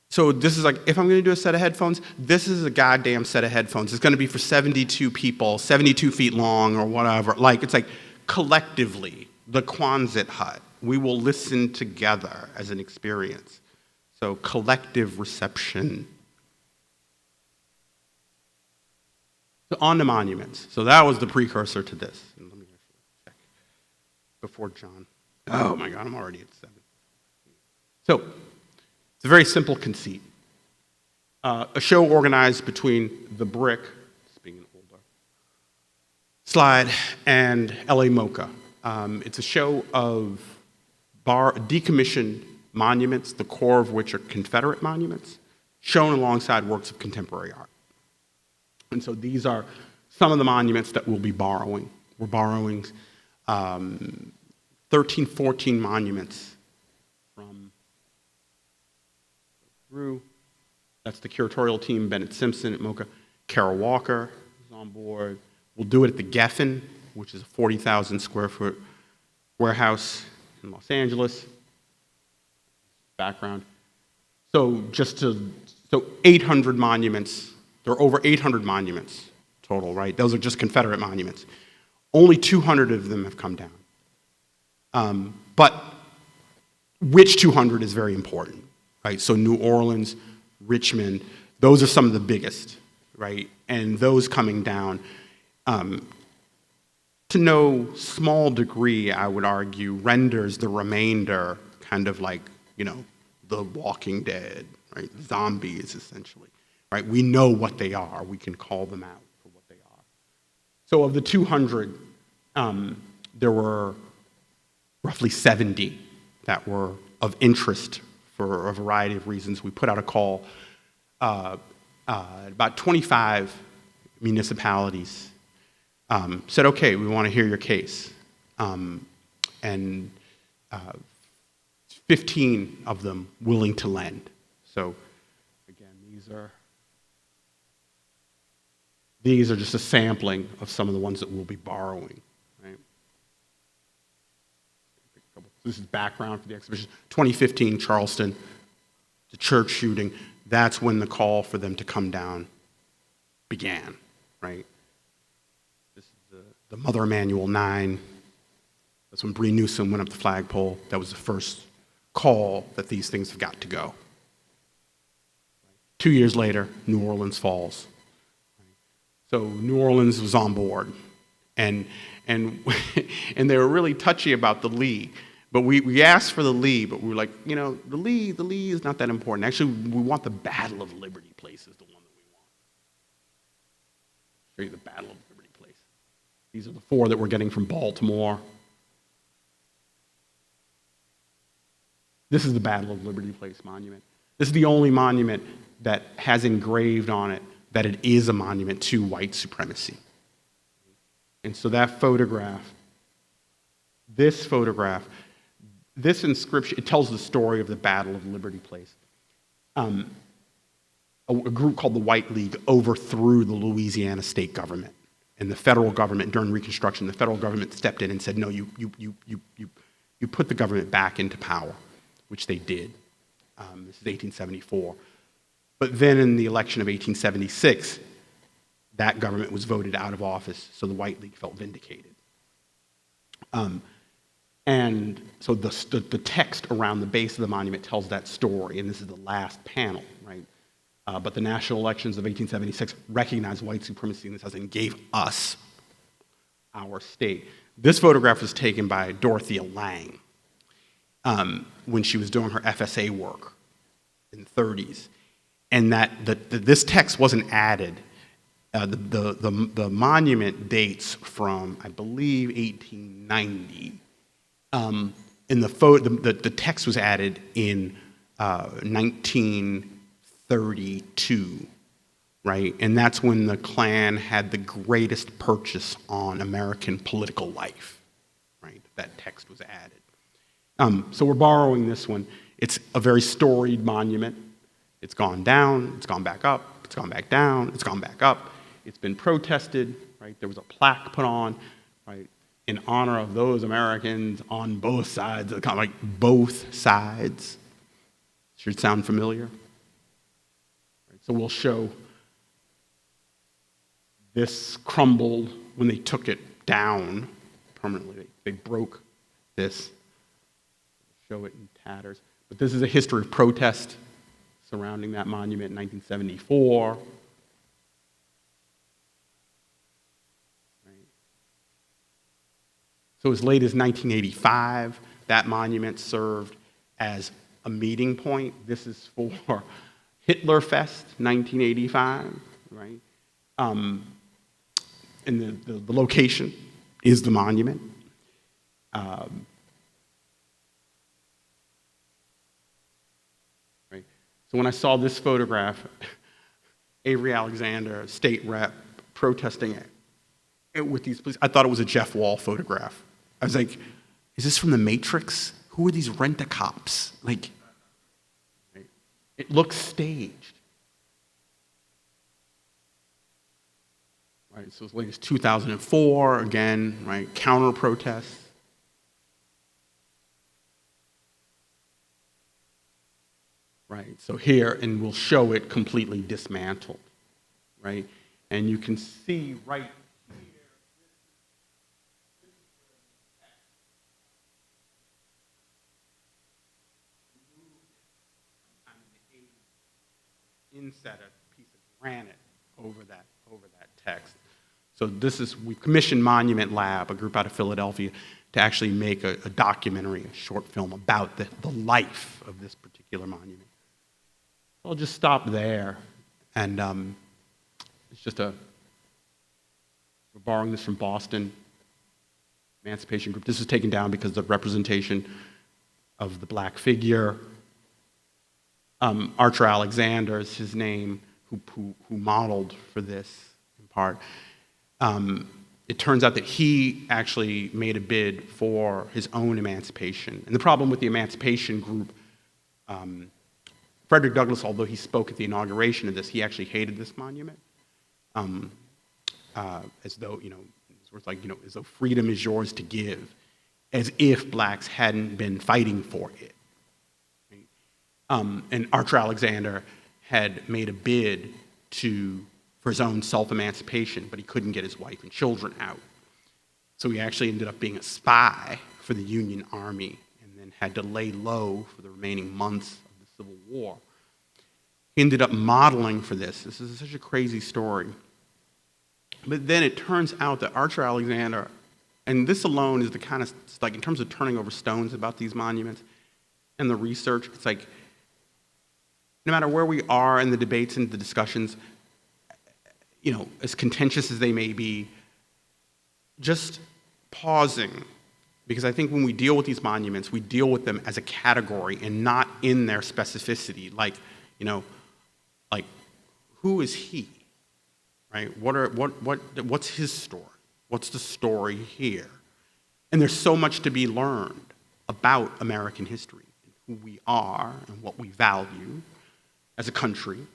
C: So this is like, if I'm going to do a set of headphones, this is a goddamn set of headphones. It's going to be for 72 people, 72 feet long or whatever. Like, it's like, collectively, the Quonset hut. We will listen together as an experience. So collective reception. So on to monuments. So that was the precursor to this. And let me actually check before John. Oh my God, I'm already at 7. So it's a very simple conceit. A show organized between the Brick, being an older slide, and LA Mocha. It's a show of decommissioned monuments, the core of which are Confederate monuments, shown alongside works of contemporary art. And so these are some of the monuments that we'll be borrowing. We're borrowing 13, 14 monuments from through. That's the curatorial team, Bennett Simpson at MoCA. Kara Walker is on board. We'll do it at the Geffen, which is a 40,000 square foot warehouse in Los Angeles. Background. So 800 monuments. There are over 800 monuments total, right? Those are just Confederate monuments. Only 200 of them have come down. But which 200 is very important, right? So New Orleans, Richmond, those are some of the biggest, right? And those coming down, to no small degree, I would argue, renders the remainder kind of like, The Walking Dead, right? Zombies, essentially, right? We know what they are. We can call them out for what they are. So of the 200, there were roughly 70 that were of interest for a variety of reasons. We put out a call. About 25 municipalities said, okay, we want to hear your case. And 15 of them willing to lend. So again, these are just a sampling of some of the ones that we'll be borrowing. Right? This is background for the exhibition. 2015, Charleston, the church shooting. That's when the call for them to come down began. Right? This is the Mother Emanuel 9. That's when Bree Newsom went up the flagpole. That was the first call that these things have got to go. 2 years later, New Orleans falls. So New Orleans was on board, and they were really touchy about the Lee. But we asked for the Lee, but we were like, the Lee is not that important. Actually, we want the Battle of Liberty Place is the one that we want. Show you the Battle of Liberty Place. These are the 4 that we're getting from Baltimore. This is the Battle of Liberty Place monument. This is the only monument that has engraved on it that it is a monument to white supremacy. And so that photograph, this inscription, it tells the story of the Battle of Liberty Place. A group called the White League overthrew the Louisiana state government. And the federal government, during Reconstruction, the federal government stepped in and said, no, you put the government back into power, which they did. This is 1874. But then in the election of 1876, that government was voted out of office, so the White League felt vindicated. And so the text around the base of the monument tells that story, and this is the last panel, right? But the national elections of 1876 recognized white supremacy in this house and gave us our state. This photograph was taken by Dorothea Lange when she was doing her FSA work in the 30s. And this text wasn't added. The monument dates from, I believe, 1890. And the text was added in 1932, right? And that's when the Klan had the greatest purchase on American political life, right? That text was added. So we're borrowing this one. It's a very storied monument. It's gone down, it's gone back up, it's gone back down, it's gone back up. It's been protested, right? There was a plaque put on, right, in honor of those Americans on both sides of the like both sides. Should sound familiar? Right, so we'll show this crumbled when they took it down permanently. They broke this, show it in tatters. But this is a history of protest surrounding that monument in 1974. Right. So as late as 1985, that monument served as a meeting point. This is for Hitler Fest 1985, right? And the location is the monument. Right. So when I saw this photograph, Avery Alexander, state rep, protesting it with these police, I thought it was a Jeff Wall photograph. I was like, is this from The Matrix? Who are these rent-a-cops? Like, right. It looks staged. Right, so as late as 2004, again, right, counter-protests. Right, so here, and we'll show it completely dismantled, right? And you can see right here, inset a piece of granite over that text. So we commissioned Monument Lab, a group out of Philadelphia, to actually make a documentary, a short film about the life of this particular monument. I'll just stop there, and it's just we're borrowing this from Boston, Emancipation Group. This was taken down because of the representation of the black figure. Archer Alexander is his name, who modeled for this in part. It turns out that he actually made a bid for his own emancipation. And the problem with the Emancipation Group, Frederick Douglass, although he spoke at the inauguration of this, he actually hated this monument, as though, as though freedom is yours to give, as if blacks hadn't been fighting for it. Right? And Archer Alexander had made a bid for his own self-emancipation, but he couldn't get his wife and children out. So he actually ended up being a spy for the Union Army and then had to lay low for the remaining months of the Civil War. He ended up modeling for this. This is such a crazy story. But then it turns out that Archer Alexander, and this alone is the kind of, like in terms of turning over stones about these monuments and the research, it's like, no matter where we are in the debates and the discussions, as contentious as they may be, just pausing, because I think when we deal with these monuments, we deal with them as a category and not in their specificity. Like, who is he, right? What's his story? What's the story here? And there's so much to be learned about American history, and who we are and what we value as a country.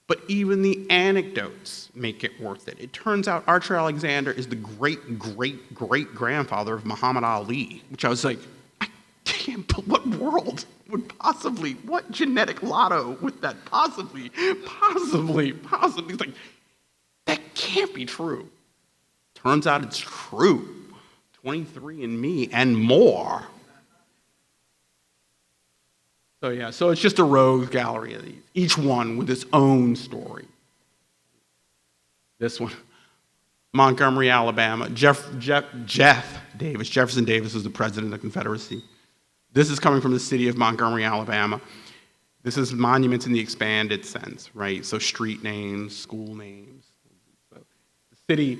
C: But even the anecdotes make it worth it. It turns out Archer Alexander is the great-great-great-grandfather of Muhammad Ali, which I was like, what world would possibly, what genetic lotto would that possibly? It's like, that can't be true. Turns out it's true. 23andMe and more. So it's just a rogue gallery of these, each one with its own story. This one, Montgomery, Alabama. Jefferson Davis was the president of the Confederacy. This is coming from the city of Montgomery, Alabama. This is monuments in the expanded sense, right? So street names, school names. So the city,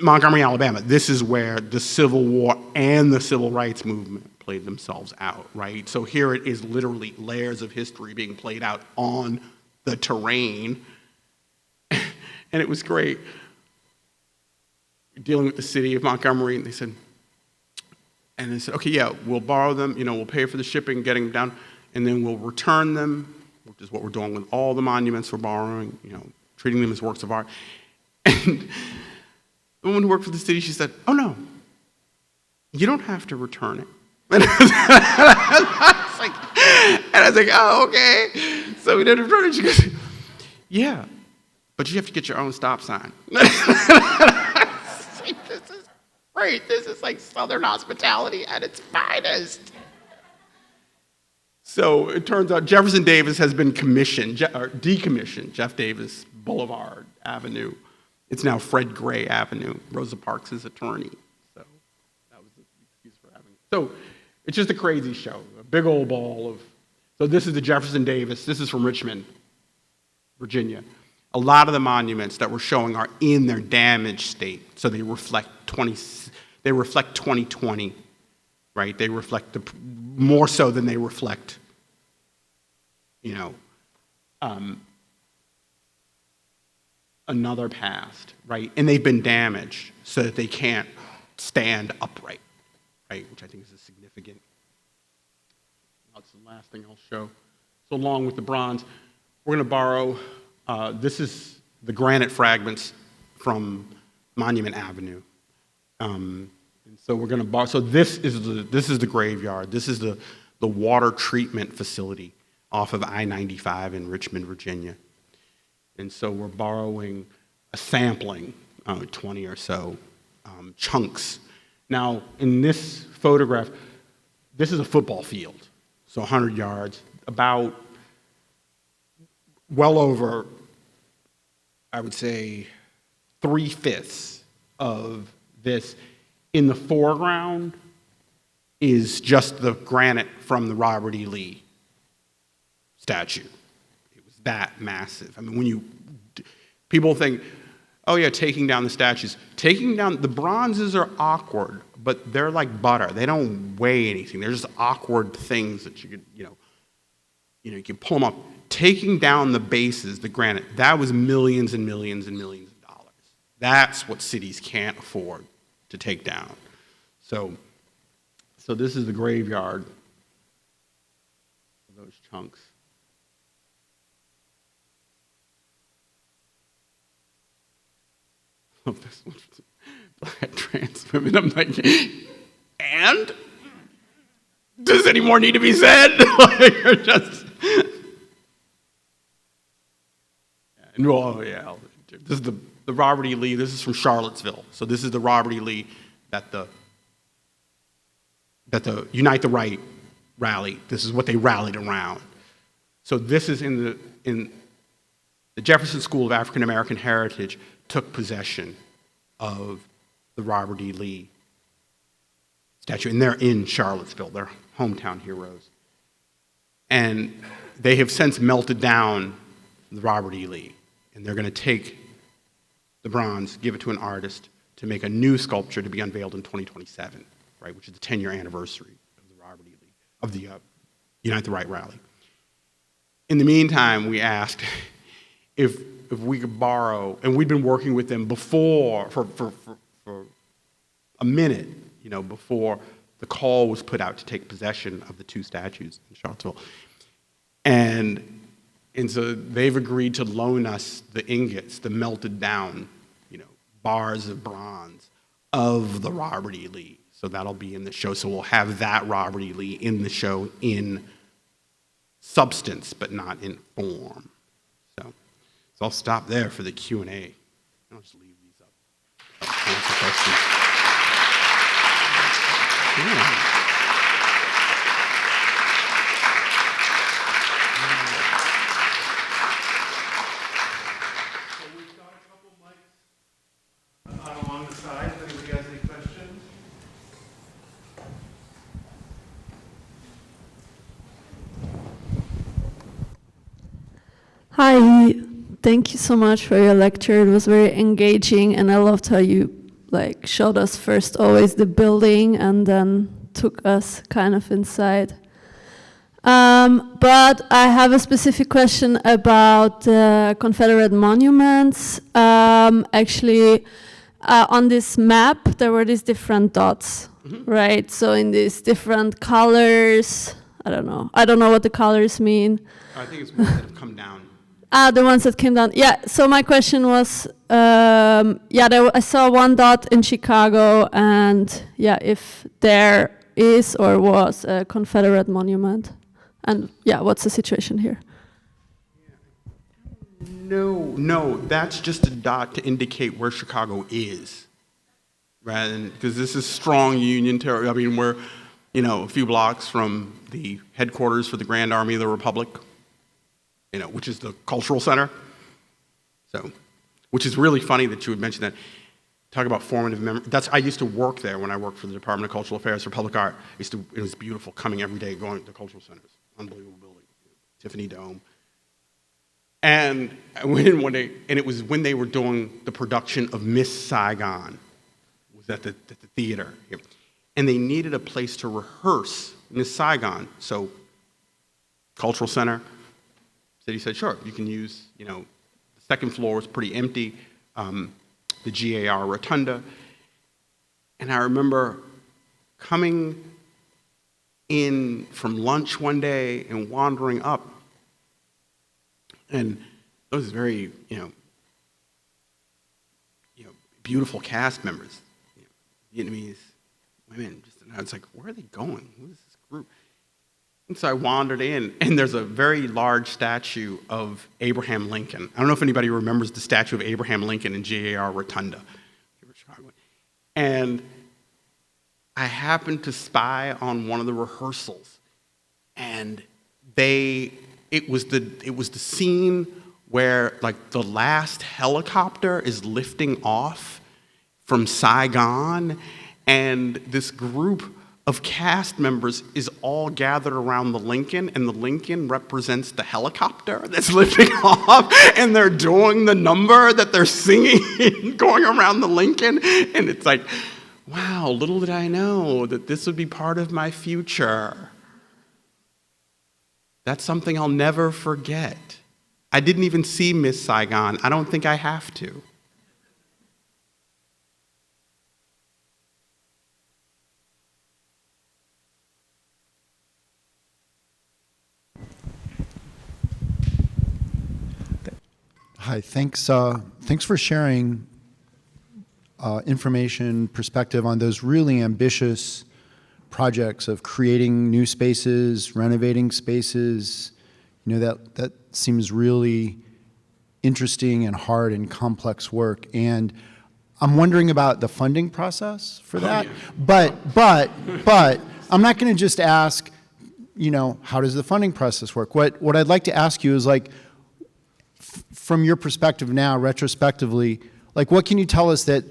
C: Montgomery, Alabama, this is where the Civil War and the Civil Rights Movement played themselves out, right? So here it is literally layers of history being played out on the terrain. And it was great. Dealing with the city of Montgomery, and they said, okay, yeah, we'll borrow them, we'll pay for the shipping, getting them down, and then we'll return them, which is what we're doing with all the monuments we're borrowing, treating them as works of art. And the woman who worked for the city, she said, oh no, you don't have to return it. And I was like, oh, okay. So we didn't return it. She goes, yeah, but you have to get your own stop sign. This is great. This is like Southern hospitality at its finest. So it turns out Jefferson Davis has been decommissioned, Jeff Davis Boulevard Avenue. It's now Fred Gray Avenue, Rosa Parks' attorney. So that was the excuse for having it. So it's just a crazy show, a big old ball of, so this is the Jefferson Davis, this is from Richmond, Virginia. A lot of the monuments that we're showing are in their damaged state, so they reflect 2020, right? They reflect more so than they reflect, another past, right? And they've been damaged so that they can't stand upright, right? Which I think is a significant. That's the last thing I'll show. So along with the bronze, we're going to borrow. This is the granite fragments from Monument Avenue, and so we're going to borrow. So this is the graveyard. This is the water treatment facility off of I-95 in Richmond, Virginia. And so we're borrowing a sampling, 20 or so chunks. Now, in this photograph, this is a football field, so 100 yards, about well over, I would say, 3/5 of this. In the foreground is just the granite from the Robert E. Lee statue. It was that massive. I mean, people think, oh yeah, taking down the statues. Taking down, the bronzes are awkward, but they're like butter. They don't weigh anything. They're just awkward things that you could, you can pull them up. Taking down the bases, the granite, that was millions and millions and millions of dollars. That's what cities can't afford to take down. So this is the graveyard of those chunks. Of this one, black trans women. I'm like, and does any more need to be said? Like, just. Oh yeah, this is the Robert E. Lee. This is from Charlottesville. So this is the Robert E. Lee that the Unite the Right rally. This is what they rallied around. So this is in the Jefferson School of African American Heritage took possession of the Robert E. Lee statue, and they're in Charlottesville. They're hometown heroes, and they have since melted down the Robert E. Lee. And they're going to take the bronze, give it to an artist to make a new sculpture to be unveiled in 2027, right, which is the 10-year anniversary of the Robert E. Lee, of the Unite the Right rally. In the meantime, we asked if we could borrow, and we'd been working with them before, for a minute, before the call was put out to take possession of the two statues in Charlottesville. And so they've agreed to loan us the ingots, the melted down, bars of bronze of the Robert E. Lee. So that'll be in the show. So we'll have that Robert E. Lee in the show in substance, but not in form. So I'll stop there for the Q&A. I'll just leave these up. Answer questions. Yeah.
D: Hi, thank you so much for your lecture. It was very engaging, and I loved how you showed us first always the building and then took us kind of inside. But I have a specific question about Confederate monuments. Actually, on this map, there were these different dots, right? So in these different colors, I don't know what the colors mean.
C: I think it's ones that have come down.
D: The ones that came down. Yeah, so my question was, I saw one dot in Chicago, and if there is or was a Confederate monument. And what's the situation here?
C: No, that's just a dot to indicate where Chicago is. rather than, because this is strong Union territory. I mean, we're, you know, a few blocks from the headquarters for the Grand Army of the Republic, you know, which is the cultural center. So, which is really funny that you would mention that. Talk about formative memory. I used to work there when I worked for the Department of Cultural Affairs for Public Art. It was beautiful coming every day, going to the cultural centers. Unbelievable building. Tiffany Dome. And it was when they were doing the production of Miss Saigon. It was at the theater. And they needed a place to rehearse Miss Saigon. So, cultural center. City said, sure, you can use, you know, the second floor was pretty empty. The GAR Rotunda. And I remember coming in from lunch one day and wandering up. And those very, you know, beautiful cast members, Vietnamese women. And I was like, where are they going? Who is this group? And so I wandered in, and there's a very large statue of Abraham Lincoln. I don't know if anybody remembers the statue of Abraham Lincoln in GAR Rotunda. And I happened to spy on one of the rehearsals, and it was the scene where, like, the last helicopter is lifting off from Saigon, and this group of cast members is all gathered around the Lincoln, and the Lincoln represents the helicopter that's lifting off, and they're doing the number that they're singing going around the Lincoln, and it's like, wow, little did I know that this would be part of my future. That's something I'll never forget. I didn't even see Miss Saigon. I don't think I have to.
E: Hi, thanks for sharing information, perspective on those really ambitious projects of creating new spaces, renovating spaces. You know, that seems really interesting and hard and complex work. And I'm wondering about the funding process for that. Yeah. But I'm not going to just ask, you know, how does the funding process work? What I'd like to ask you is, like, from your perspective now, retrospectively, like, what can you tell us that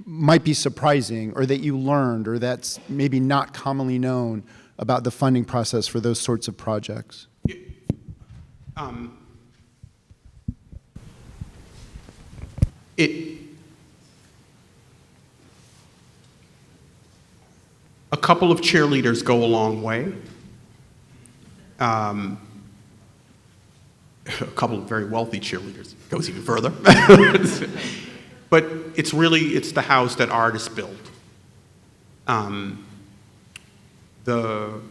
E: might be surprising, or that you learned, or that's maybe not commonly known about the funding process for those sorts of projects?
C: A couple of cheerleaders go a long way. A couple of very wealthy cheerleaders goes even further. But it's the house that artists build. The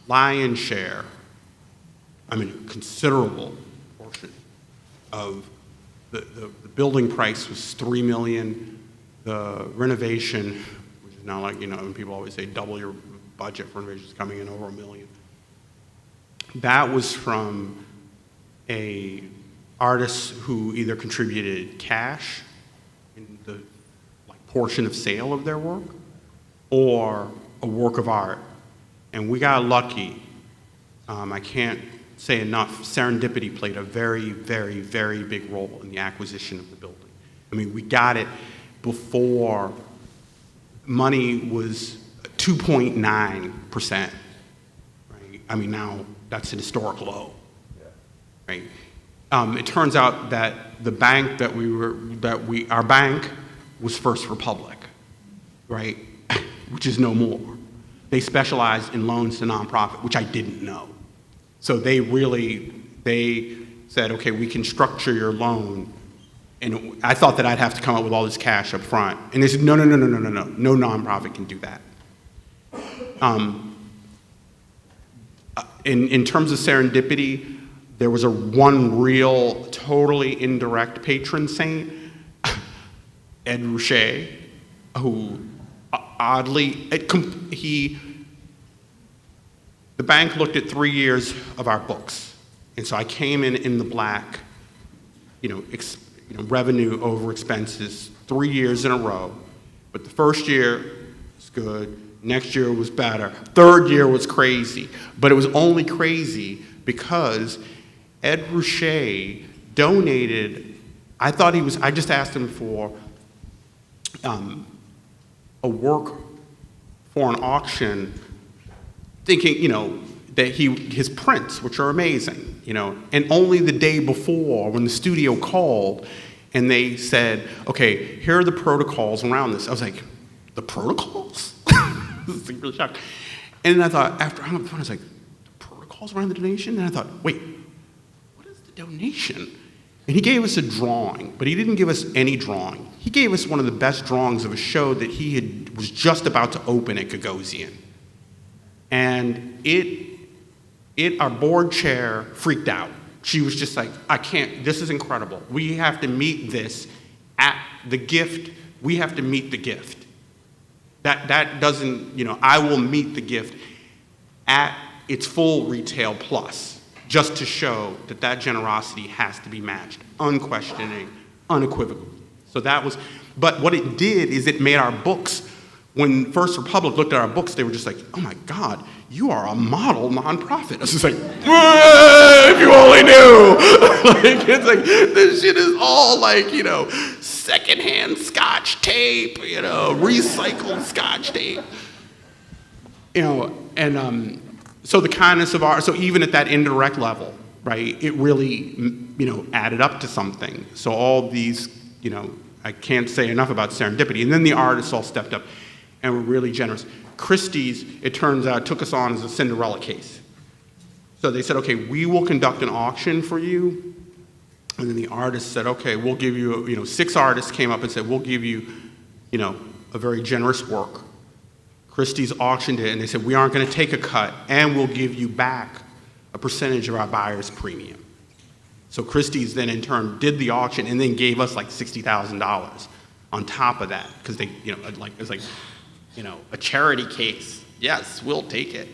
C: lion's share, I mean, a considerable portion of the building price was $3 million. The renovation, which is now, like, you know, when people always say double your budget for renovations, coming in over $1 million. That was from a artist who either contributed cash in the, like, portion of sale of their work, or a work of art. And we got lucky. I can't say enough. Serendipity played a very, very, very big role in the acquisition of the building. I mean, we got it before money was 2.9%. Right? I mean, now that's an historic low. Right? It turns out that the bank our bank was First Republic, right? Which is no more. They specialized in loans to nonprofit, which I didn't know. So they said, okay, we can structure your loan. And I thought that I'd have to come up with all this cash up front. And they said, no, no nonprofit can do that. In terms of serendipity, there was one real, totally indirect patron saint, Ed Ruscha, who oddly, the bank looked at 3 years of our books. And so I came in the black revenue over expenses 3 years in a row. But the first year was good, next year was better, third year was crazy. But it was only crazy because Ed Ruscha donated, I just asked him for a work for an auction, thinking, that his prints, which are amazing, and only the day before when the studio called and they said, okay, here are the protocols around this. I was like, the protocols? I was like really shocked. And then I thought, after I hung up the phone, I was like, the protocols around the donation? And I thought, wait, what is the donation? And he gave us a drawing, but he didn't give us any drawing. He gave us one of the best drawings of a show that was just about to open at Gagosian. And our board chair freaked out. She was just like, I can't, this is incredible. We have to meet this at the gift. We have to meet the gift. That doesn't, I will meet the gift at its full retail plus, just to show that generosity has to be matched, unquestioning, unequivocal. So that was, but what it did is it made our books, when First Republic looked at our books, they were just like, oh my God, you are a model nonprofit. I was just like, if you only knew. It's like, this shit is all like, secondhand Scotch tape, recycled Scotch tape. So the kindness of so even at that indirect level, right, it really, added up to something. So all these, I can't say enough about serendipity. And then the artists all stepped up and were really generous. Christie's, it turns out, took us on as a Cinderella case. So they said, okay, we will conduct an auction for you. And then the artists said, okay, we'll give you, 6 artists came up and said, we'll give you, a very generous work. Christie's auctioned it, and they said, we aren't going to take a cut, and we'll give you back a percentage of our buyer's premium. So Christie's then, in turn, did the auction and then gave us like $60,000 on top of that, because they, it's like, a charity case. Yes, we'll take it.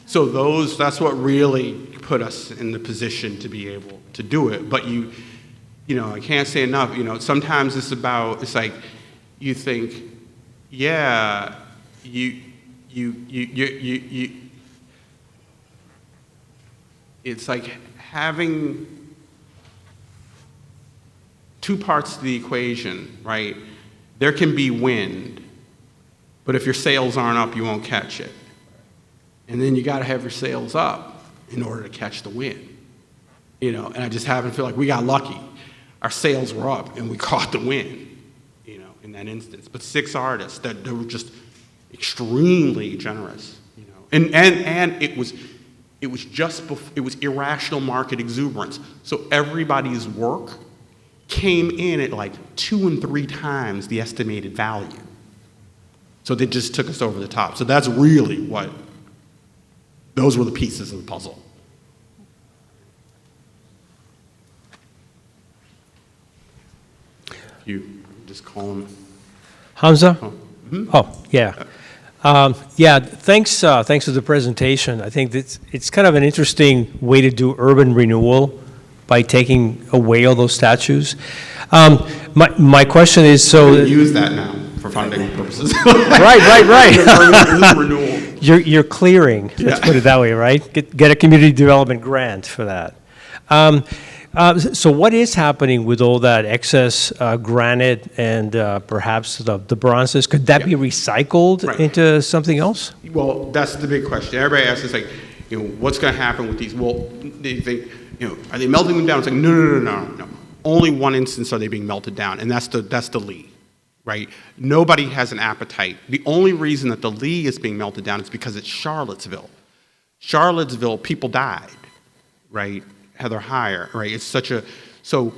C: So that's what really put us in the position to be able to do it. But I can't say enough, sometimes it's like, you think, yeah, it's like having 2 parts to the equation, right? There can be wind, but if your sails aren't up, you won't catch it. And then you got to have your sails up in order to catch the wind. And I just happen to feel like we got lucky. Our sails were up and we caught the wind, in that instance. But 6 artists that were just extremely generous, and it was irrational market exuberance. So everybody's work came in at like 2 and 3 times the estimated value. So they just took us over the top. So that's really those were the pieces of the puzzle. You just call him.
F: Hamza?
C: Oh, mm-hmm.
F: Oh, yeah. Thanks for the presentation. I think it's kind of an interesting way to do urban renewal by taking away all those statues. My question is, so
C: use that now for funding purposes.
F: right.
C: Renewal.
F: You're clearing. Let's put it that way, right? Get a community development grant for that. So what is happening with all that excess granite and perhaps the bronzes? Could that be recycled into something else?
C: Well, that's the big question. Everybody asks, it's like, what's going to happen with these? Well, they think, are they melting them down? It's like, no. Only one instance are they being melted down, and that's the Lee, right? Nobody has an appetite. The only reason that the Lee is being melted down is because it's Charlottesville. Charlottesville, people died, right? Heather Heyer, right? It's such a, so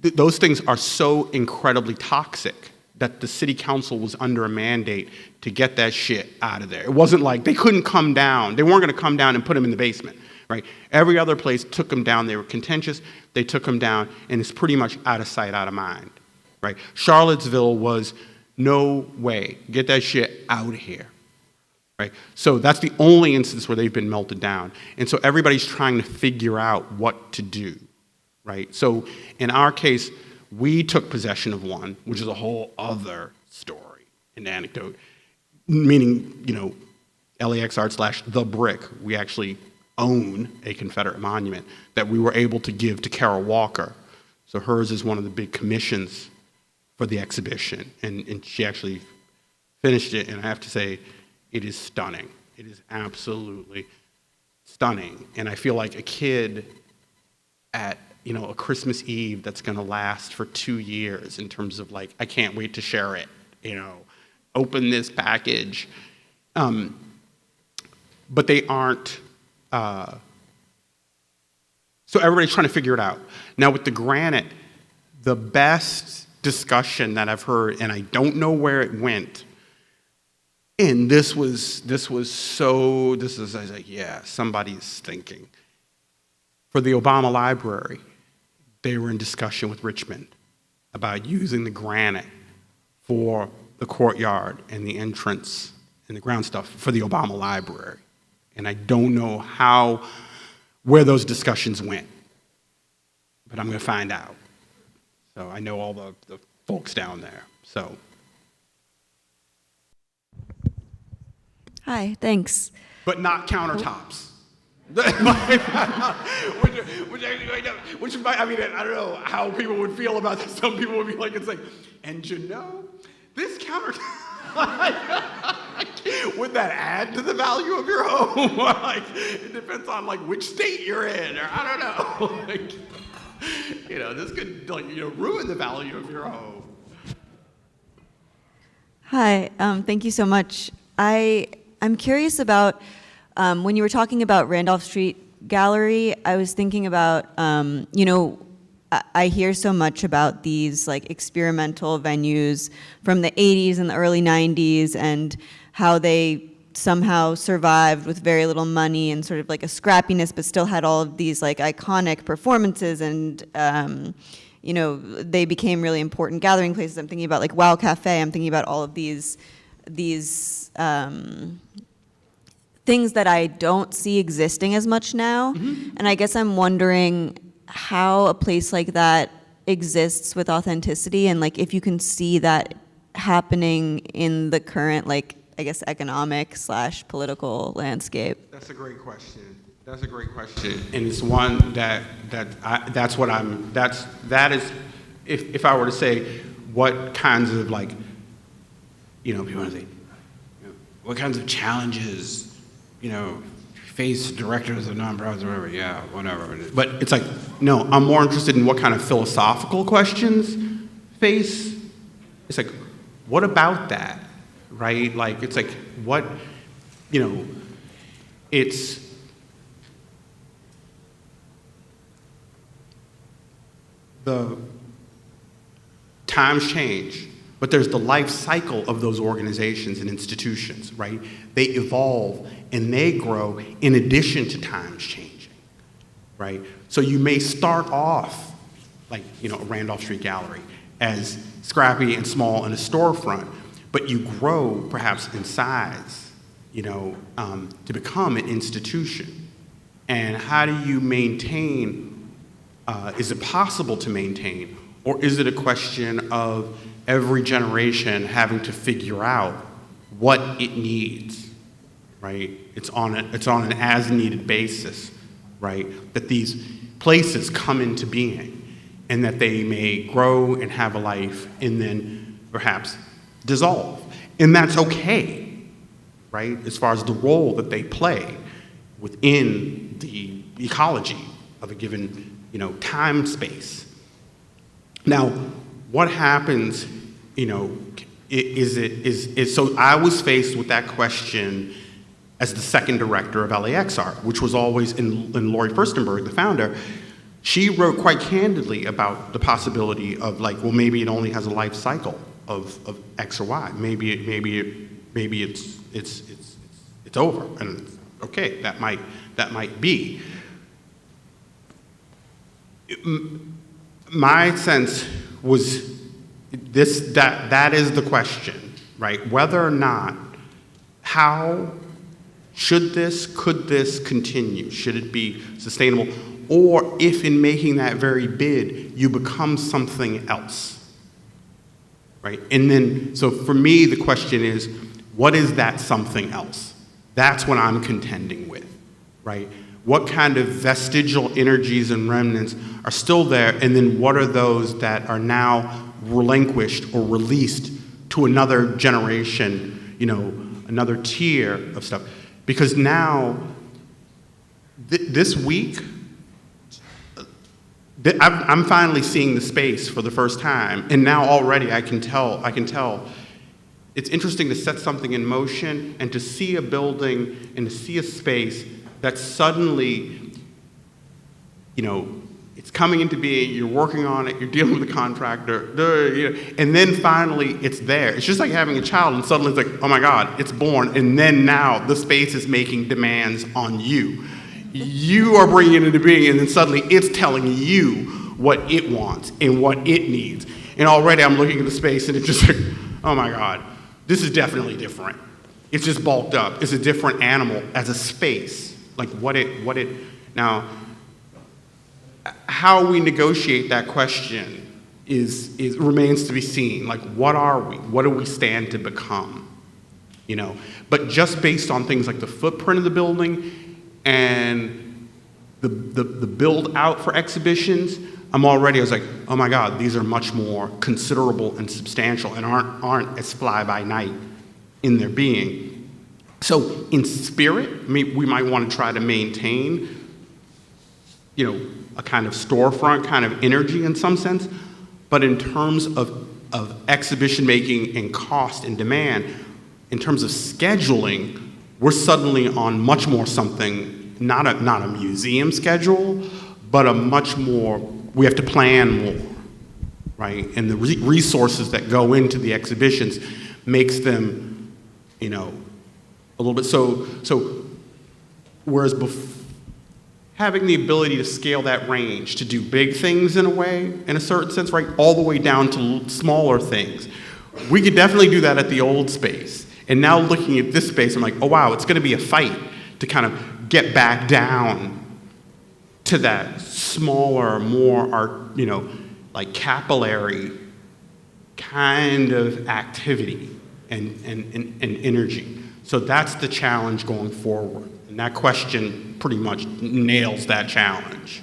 C: those things are so incredibly toxic that the city council was under a mandate to get that shit out of there. It wasn't like they couldn't come down. They weren't going to come down and put them in the basement, right? Every other place took them down. They were contentious. They took them down, and it's pretty much out of sight, out of mind, right? Charlottesville was no way. Get that shit out of here. Right? So that's the only instance where they've been melted down. And so everybody's trying to figure out what to do. right? So in our case, we took possession of one, which is a whole other story and anecdote, meaning, LAXART / The Brick, we actually own a Confederate monument that we were able to give to Carol Walker. So hers is one of the big commissions for the exhibition, and she actually finished it, and I have to say, it is stunning. It is absolutely stunning, and I feel like a kid at a Christmas Eve that's going to last for 2 years in terms of like, I can't wait to share it, open this package. But they aren't, so everybody's trying to figure it out. Now with the granite, the best discussion that I've heard, and I don't know where it went, and I was like, yeah, somebody's thinking. For the Obama Library, they were in discussion with Richmond about using the granite for the courtyard and the entrance and the ground stuff for the Obama Library. And I don't know where those discussions went, but I'm going to find out. So I know all the folks down there, so.
G: Hi, thanks.
C: But not countertops. which might, I don't know how people would feel about this. Some people would be like, this countertop, would that add to the value of your home? It depends on which state you're in, or I don't know. This could ruin the value of your home.
G: Hi, thank you so much. I'm curious about, when you were talking about Randolph Street Gallery, I was thinking about, I hear so much about these experimental venues from the 80s and the early 90s and how they somehow survived with very little money and sort of a scrappiness, but still had all of these iconic performances and, they became really important gathering places. I'm thinking about Wow Cafe. I'm thinking about all of these things that I don't see existing as much now. Mm-hmm. And I guess I'm wondering how a place like that exists with authenticity, and if you can see that happening in the current economic / political landscape.
C: That's a great question. And it's one that is, if I were to say what kinds of people want to say, what kinds of challenges, face directors of nonprofits or whatever, yeah, whatever. But it's no, I'm more interested in what kind of philosophical questions face. It's what about that, right? It's what, it's, the times change, but there's the life cycle of those organizations and institutions, right? They evolve and they grow in addition to times changing, right? So you may start off a Randolph Street Gallery as scrappy and small in a storefront, but you grow perhaps in size, to become an institution. And how do you maintain, is it possible to maintain, or is it a question of every generation having to figure out what it needs, right? It's on an as-needed basis, right? That these places come into being and that they may grow and have a life and then perhaps dissolve. And that's okay, right? As far as the role that they play within the ecology of a given, time space. Now, what happens, so I was faced with that question as the second director of LAXART, which was always in Lori Furstenberg, the founder. She wrote quite candidly about the possibility of maybe it only has a life cycle of X or Y. Maybe it's over, and okay, that might be. My sense was that is the question, right? Whether or not, could this continue? Should it be sustainable? or if in making that very bid, you become something else, right? And then, so for me, the question is, what is that something else? That's what I'm contending with, right? What kind of vestigial energies and remnants are still there, and then what are those that are now relinquished or released to another generation, you know, another tier of stuff? Because now, this week, I'm finally seeing the space for the first time, and now already I can tell it's interesting to set something in motion and to see a building and to see a space that suddenly, you know, it's coming into being, you're working on it, you're dealing with a contractor, and then finally it's there. It's just like having a child and suddenly it's like, oh my God, it's born, and then now the space is making demands on you. You are bringing it into being, and then suddenly it's telling you what it wants and what it needs. And already I'm looking at the space and it's just like, oh my God, this is definitely different. It's just bulked up. It's a different animal as a space. Like now, how we negotiate that question remains to be seen. Like, what are we? What do we stand to become? You know, but just based on things like the footprint of the building and the build out for exhibitions, I was like, oh my God, these are much more considerable and substantial and aren't as fly by night in their being. So in spirit, I mean, we might want to try to maintain, you know, a kind of storefront kind of energy in some sense, but in terms of exhibition making and cost and demand, in terms of scheduling, we're suddenly on much more something, not a museum schedule, but a much more, we have to plan more, right? And the resources that go into the exhibitions makes them, you know, a little bit, so whereas having the ability to scale that range, to do big things in a way, in a certain sense, right, all the way down to smaller things, we could definitely do that at the old space. And now looking at this space, I'm like, oh wow, it's gonna be a fight to kind of get back down to that smaller, more, you know, like capillary kind of activity and energy. So that's the challenge going forward. And that question pretty much nails that challenge.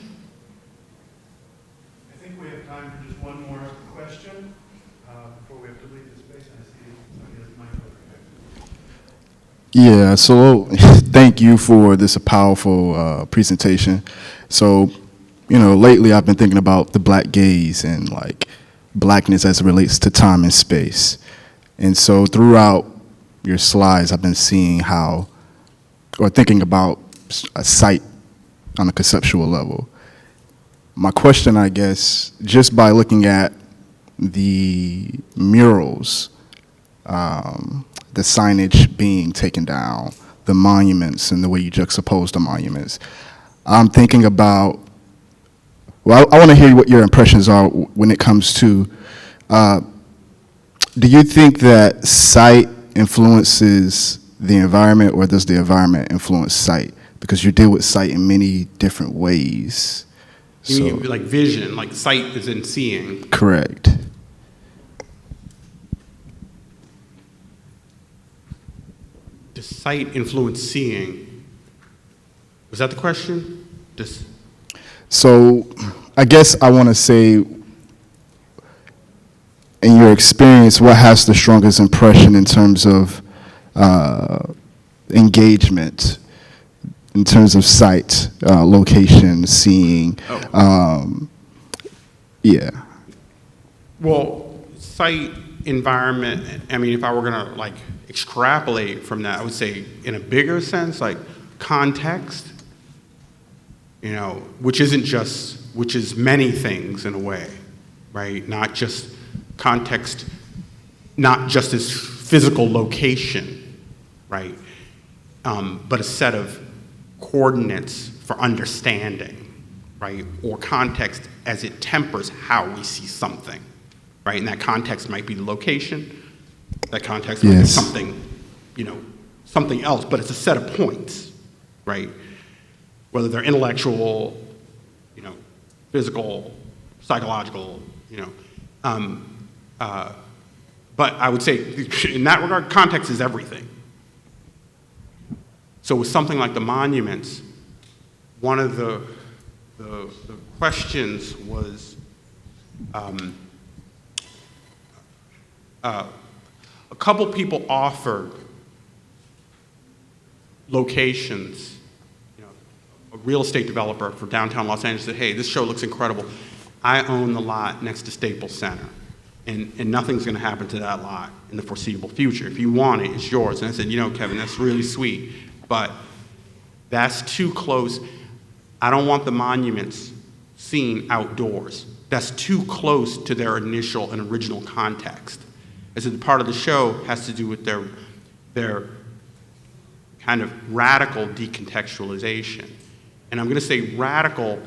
B: I think we have time for just one more question before we have to leave the space. I see somebody has a mic over there.
H: Yeah, so thank you for this powerful presentation. So, you know, lately I've been thinking about the black gaze and like blackness as it relates to time and space. And so throughout your slides, I've been seeing how, or thinking about a site on a conceptual level. My question, I guess, just by looking at the murals, the signage being taken down, the monuments and the way you juxtapose the monuments, I'm thinking about, well, I want to hear what your impressions are when it comes to, do you think that site influences the environment, or does the environment influence site? Because you deal with site in many different ways.
C: You mean like vision, like sight is in seeing?
H: Correct.
C: Does sight influence seeing? Was that the question?
H: So I guess I want to say, in your experience, what has the strongest impression in terms of engagement, in terms of site, location, seeing? Yeah.
C: Well, site, environment, I mean, if I were gonna like extrapolate from that, I would say in a bigger sense, like context, you know, which is many things in a way, right? Not just context, not just as physical location, right? But a set of coordinates for understanding, right? Or context as it tempers how we see something, right? And that context might be the location, that context might be something, you know, something else, but it's a set of points, right? Whether they're intellectual, physical, psychological, but I would say in that regard, context is everything. So with something like the monuments, one of the questions was a couple people offered locations. A real estate developer for downtown Los Angeles said, hey, this show looks incredible. I own the lot next to Staples Center, and nothing's going to happen to that lot in the foreseeable future. If you want it, it's yours. And I said, Kevin, that's really sweet, but that's too close. I don't want the monuments seen outdoors. That's too close to their initial and original context. I said, the part of the show has to do with their kind of radical decontextualization. And I'm going to say radical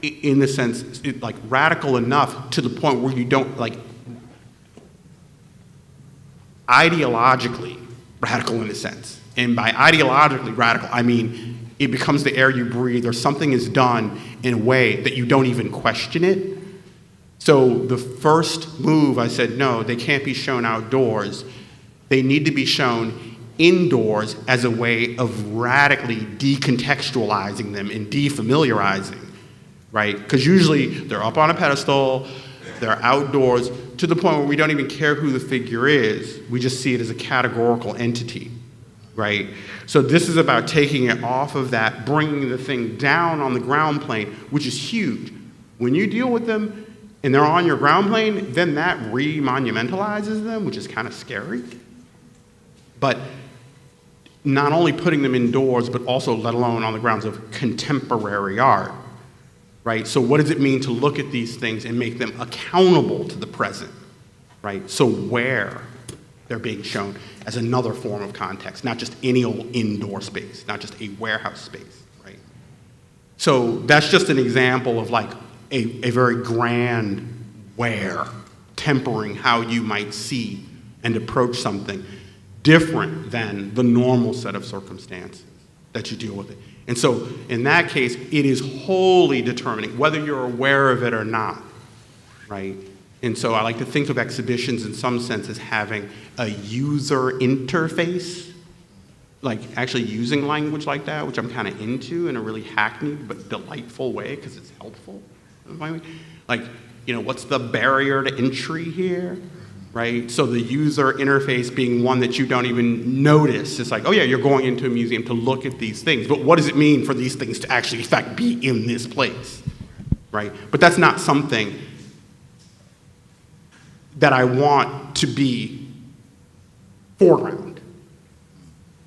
C: in the sense, like radical enough to the point where you don't, like, ideologically radical in a sense. And by ideologically radical, I mean it becomes the air you breathe, or something is done in a way that you don't even question it. So the first move, I said, no, they can't be shown outdoors. They need to be shown indoors as a way of radically decontextualizing them and defamiliarizing, right? Because usually they're up on a pedestal, they're outdoors, to the point where we don't even care who the figure is. We just see it as a categorical entity, right? So this is about taking it off of that, bringing the thing down on the ground plane, which is huge. When you deal with them and they're on your ground plane, then that re-monumentalizes them, which is kind of scary. But not only putting them indoors, but also let alone on the grounds of contemporary art, right? So what does it mean to look at these things and make them accountable to the present, right? So where they're being shown as another form of context, not just any old indoor space, not just a warehouse space, right? So that's just an example of like a very grand where, tempering how you might see and approach something different than the normal set of circumstances that you deal with it. And so in that case, it is wholly determining whether you're aware of it or not, right? And so I like to think of exhibitions in some sense as having a user interface, like actually using language like that, which I'm kind of into in a really hackneyed but delightful way because it's helpful. Like, what's the barrier to entry here? Right? So the user interface being one that you don't even notice. It's like, oh yeah, you're going into a museum to look at these things, but what does it mean for these things to actually, in fact, be in this place? Right? But that's not something that I want to be foreground.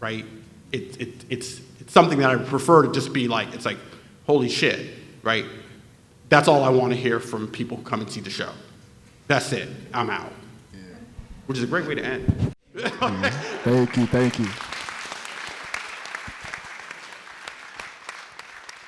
C: Right? It's something that I prefer to just be like, it's like, holy shit, right? That's all I want to hear from people who come and see the show. That's it. I'm out. Which is a great way to end.
H: Thank you.